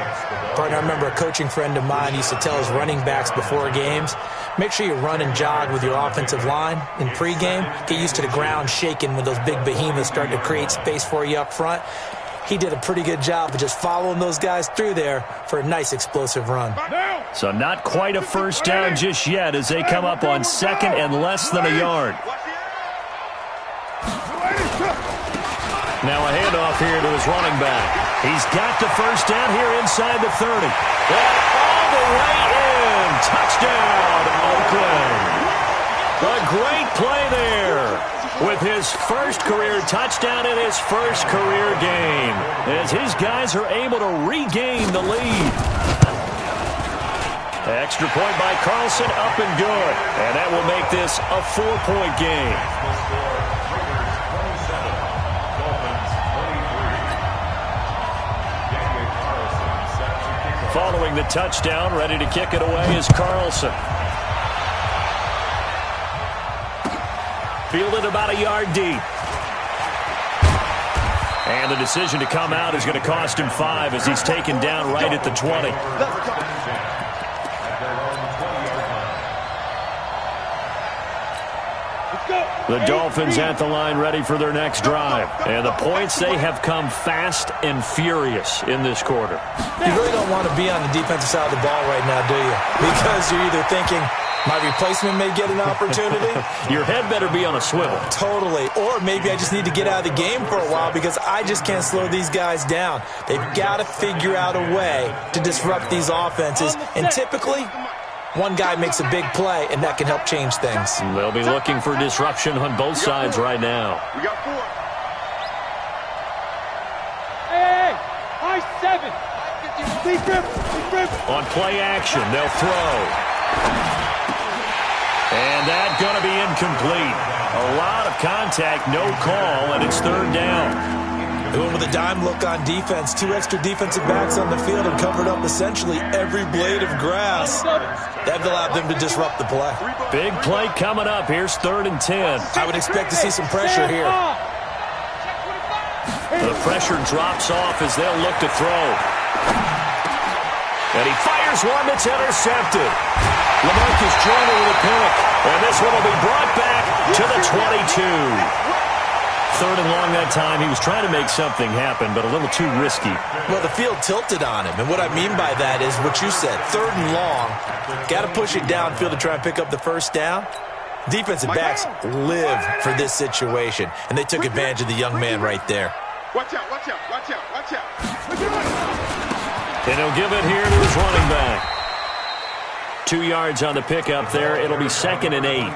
Partner, I remember a coaching friend of mine used to tell his running backs before games, make sure you run and jog with your offensive line in pregame. Get used to the ground shaking when those big behemoths start to create space for you up front. He did a pretty good job of just following those guys through there for a nice explosive run. So not quite a first down just yet as they come up on second and less than a yard. Now a handoff here to his running back. He's got the first down here inside the 30. And all the way in. Touchdown, Oakland. A great play there with his first career touchdown in his first career game as his guys are able to regain the lead. Extra point by Carlson, up and good. And that will make this a 4-point game. Following the touchdown, ready to kick it away is Carlson. Fielded about a yard deep. And the decision to come out is going to cost him 5 as he's taken down right at the 20. The Dolphins at the line ready for their next drive. And the points, they have come fast and furious in this quarter. You really don't want to be on the defensive side of the ball right now, do you? Because you're either thinking, my replacement may get an opportunity. Your head better be on a swivel. Totally. Or maybe I just need to get out of the game for a while because I just can't slow these guys down. They've got to figure out a way to disrupt these offenses. And typically, one guy makes a big play, and that can help change things. They'll be looking for disruption on both sides right now. We got 4. Hey, high 7. Deep grip. On play action, they'll throw. And that's going to be incomplete. A lot of contact, no call, and it's third down. Doing with a dime look on defense. 2 extra defensive backs on the field and covered up essentially every blade of grass. That allowed them to disrupt the play. Big play coming up. Here's 3rd and 10. I would expect to see some pressure here. The pressure drops off as they'll look to throw. And he fires one that's intercepted. LaMarcus Joyner with a pick. And this one will be brought back to the 22. 3rd and long that time. He was trying to make something happen, but a little too risky. Well, the field tilted on him, and what I mean by that is what you said. 3rd and long, got to push it downfield to try and pick up the first down. Defensive backs live for this situation, and they took advantage of the young man right there. Watch out, watch out, watch out, watch out. And he'll give it here to his running back. 2 yards on the pickup there. It'll be 2nd and 8.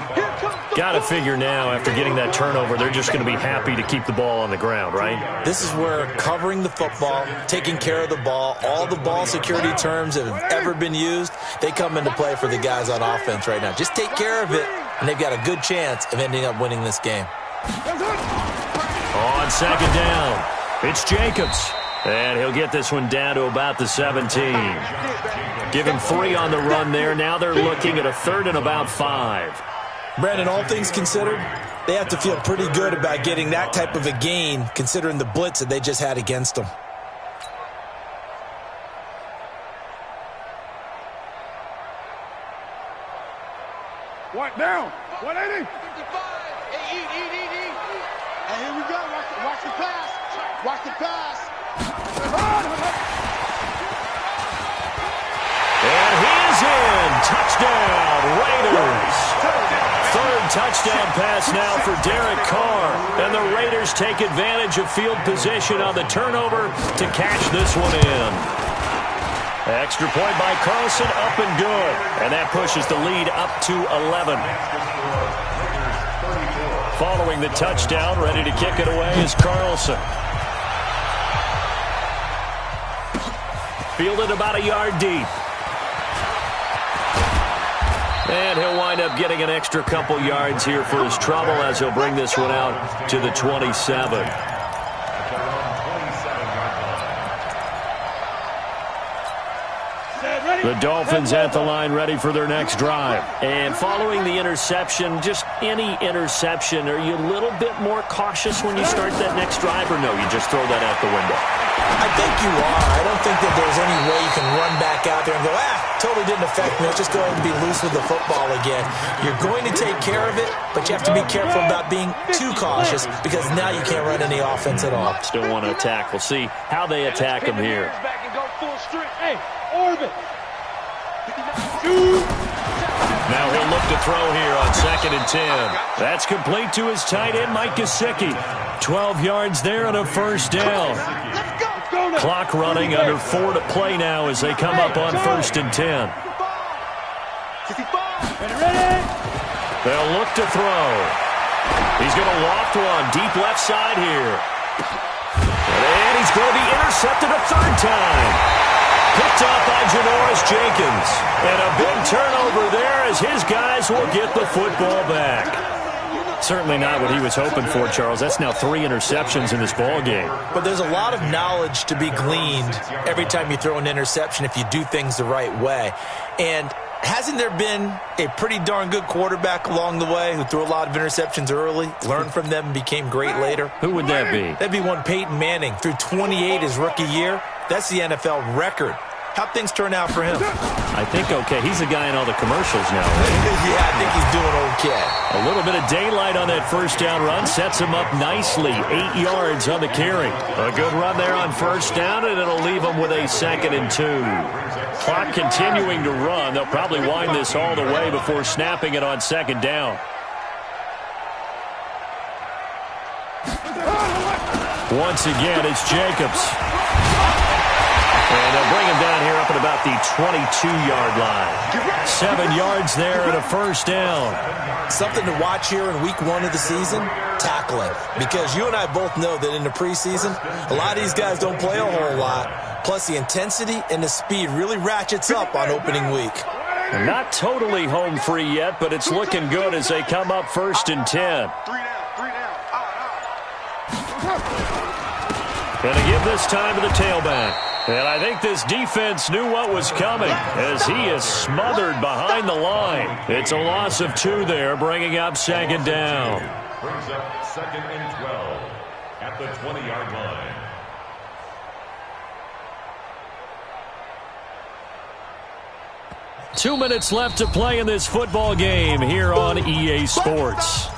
Got to figure now, after getting that turnover, they're just going to be happy to keep the ball on the ground, right? This is where covering the football, taking care of the ball, all the ball security terms that have ever been used, they come into play for the guys on offense right now. Just take care of it, and they've got a good chance of ending up winning this game. On 2nd down, it's Jacobs. And he'll get this one down to about the 17. Give him 3 on the run there. Now they're looking at a 3rd and about 5. Brandon, all things considered, they have to feel pretty good about getting that type of a gain, considering the blitz that they just had against them. What down? 180. 55. Hey, eat. And here we go. Watch the pass. Watch the pass. And he's in. Touchdown, Raiders. 3rd touchdown pass now for Derek Carr. And the Raiders take advantage of field position on the turnover to cash this one in. Extra point by Carlson, up and good. And that pushes the lead up to 11. Following the touchdown, ready to kick it away is Carlson. Fielded about a yard deep. And he'll wind up getting an extra couple yards here for his trouble as he'll bring this one out to the 27. Ready? The Dolphins at the line ready for their next drive. And following the interception, just any interception, are you a little bit more cautious when you start that next drive, or no, you just throw that out the window? I think you are. I don't think that there's any way you can run back out there and go, totally didn't affect me. Let's just go ahead and be loose with the football again. You're going to take care of it, but you have to be careful about being too cautious because now you can't run any offense at all. Still want to attack. We'll see how they attack him here. Hey, Orbit. Now he'll look to throw here on 2nd and 10. That's complete to his tight end, Mike Gesicki. 12 yards there and a first down. Clock running, under 4 to play now as they come up on 1st and 10. They'll look to throw. He's going to loft one deep left side here. And he's going to be intercepted a third time. Picked up by Janoris Jenkins. And a big turnover there as his guys will get the football back. Certainly not what he was hoping for, Charles. That's now 3 interceptions in this ball game. But there's a lot of knowledge to be gleaned every time you throw an interception if you do things the right way. And hasn't there been a pretty darn good quarterback along the way who threw a lot of interceptions early, learned from them, and became great later? Who would that be? That'd be one Peyton Manning. Threw 28 his rookie year. That's the NFL record. How'd things turn out for him? I think okay. He's the guy in all the commercials now, right? Yeah, I think he's doing okay. A little bit of daylight on that first down run. Sets him up nicely. 8 yards on the carry. A good run there on first down, and it'll leave him with a 2nd and 2. Clock continuing to run. They'll probably wind this all the way before snapping it on 2nd down. Once again, it's Jacobs. And they'll bring him down here up at about the 22-yard line. 7 yards there and a first down. Something to watch here in week 1 of the season, tackling. Because you and I both know that in the preseason, a lot of these guys don't play a whole lot. Plus, the intensity and the speed really ratchets up on opening week. Not totally home free yet, but it's looking good as they come up 1st and 10. Going to give this time to the tailback. And I think this defense knew what was coming as he is smothered behind the line. It's a loss of 2 there, bringing up 2nd down. Brings up 2nd and 12 at the 20-yard line. Two minutes left to play in this football game here on EA Sports.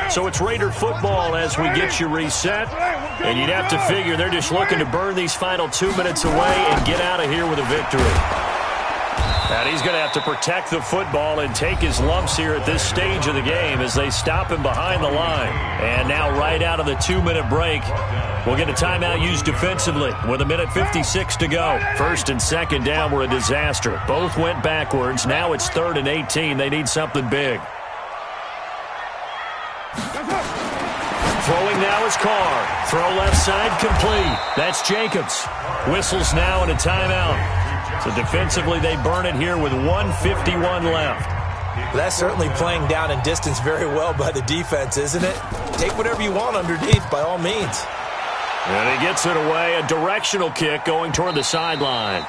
So it's Raider football as we get you reset. And you'd have to figure they're just looking to burn these final 2 minutes away and get out of here with a victory. And he's going to have to protect the football and take his lumps here at this stage of the game as they stop him behind the line. And now right out of the 2-minute break, we'll get a timeout used defensively with 1:56 to go. 1st and 2nd down were a disaster. Both went backwards. Now it's 3rd and 18. They need something big. Throwing now is Carr. Throw left side complete. That's Jacobs. Whistles now and a timeout. So defensively they burn it here with 1:51 left. That's certainly playing down in distance very well by the defense, isn't it? Take whatever you want underneath by all means. And he gets it away. A directional kick going toward the sideline.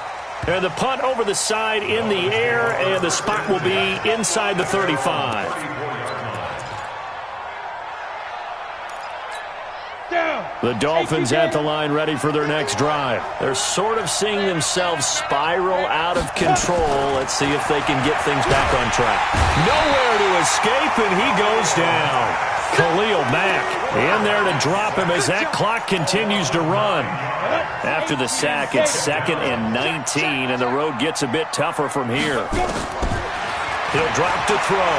And the punt over the side in the air, and the spot will be inside the 35. The Dolphins at the line ready for their next drive. They're sort of seeing themselves spiral out of control. Let's see if they can get things back on track. Nowhere to escape, and he goes down. Khalil Mack in there to drop him as that clock continues to run. After the sack, it's 2nd and 19, and the road gets a bit tougher from here. He'll drop to throw.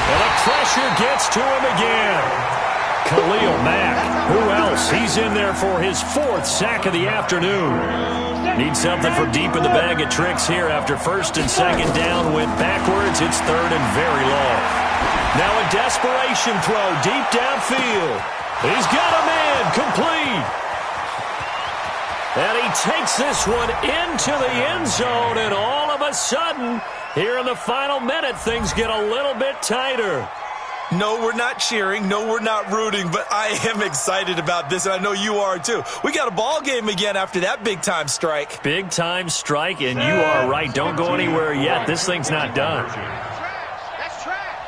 And the pressure gets to him again. Khalil Mack. Who else? He's in there for his 4th sack of the afternoon. Needs something from deep in the bag of tricks here after 1st and 2nd down. Went backwards. It's 3rd and very long. Now a desperation throw deep downfield. He's got a man complete. And he takes this one into the end zone. And all of a sudden, here in the final minute, things get a little bit tighter. No, we're not cheering. No, we're not rooting, but I am excited about this, and I know you are too. We got a ball game again after that big-time strike. Big-time strike, and you are right. Don't go anywhere yet. This thing's not done. That's trash.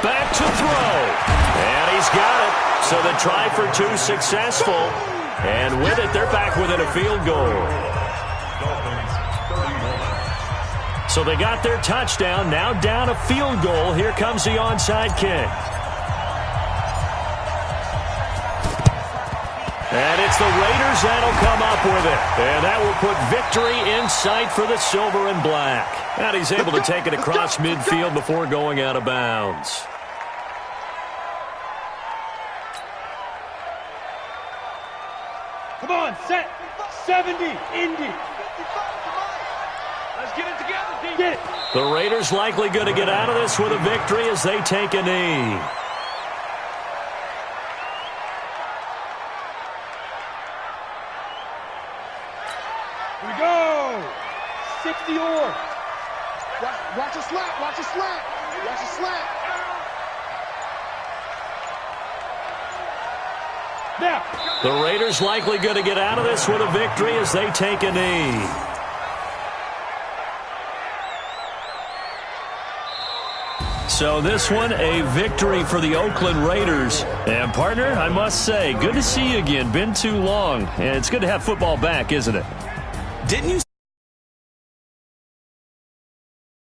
Back to throw. And he's got it. So the try for two successful. And with it, they're back within a field goal. So they got their touchdown. Now down a field goal. Here comes the onside kick. And it's the Raiders that'll come up with it. And that will put victory in sight for the silver and black. And he's able to take it across midfield before going out of bounds. Come on, set. 70, Indy. Let's get it together, D. Get it. The Raiders likely going to get out of this with a victory as they take a knee. Here we go. 60 or. Watch a slant. Watch a slant. Watch a slant. Now. The Raiders likely going to get out of this with a victory as they take a knee. So this one, a victory for the Oakland Raiders. And, partner, I must say, good to see you again. Been too long. And it's good to have football back, isn't it? Didn't you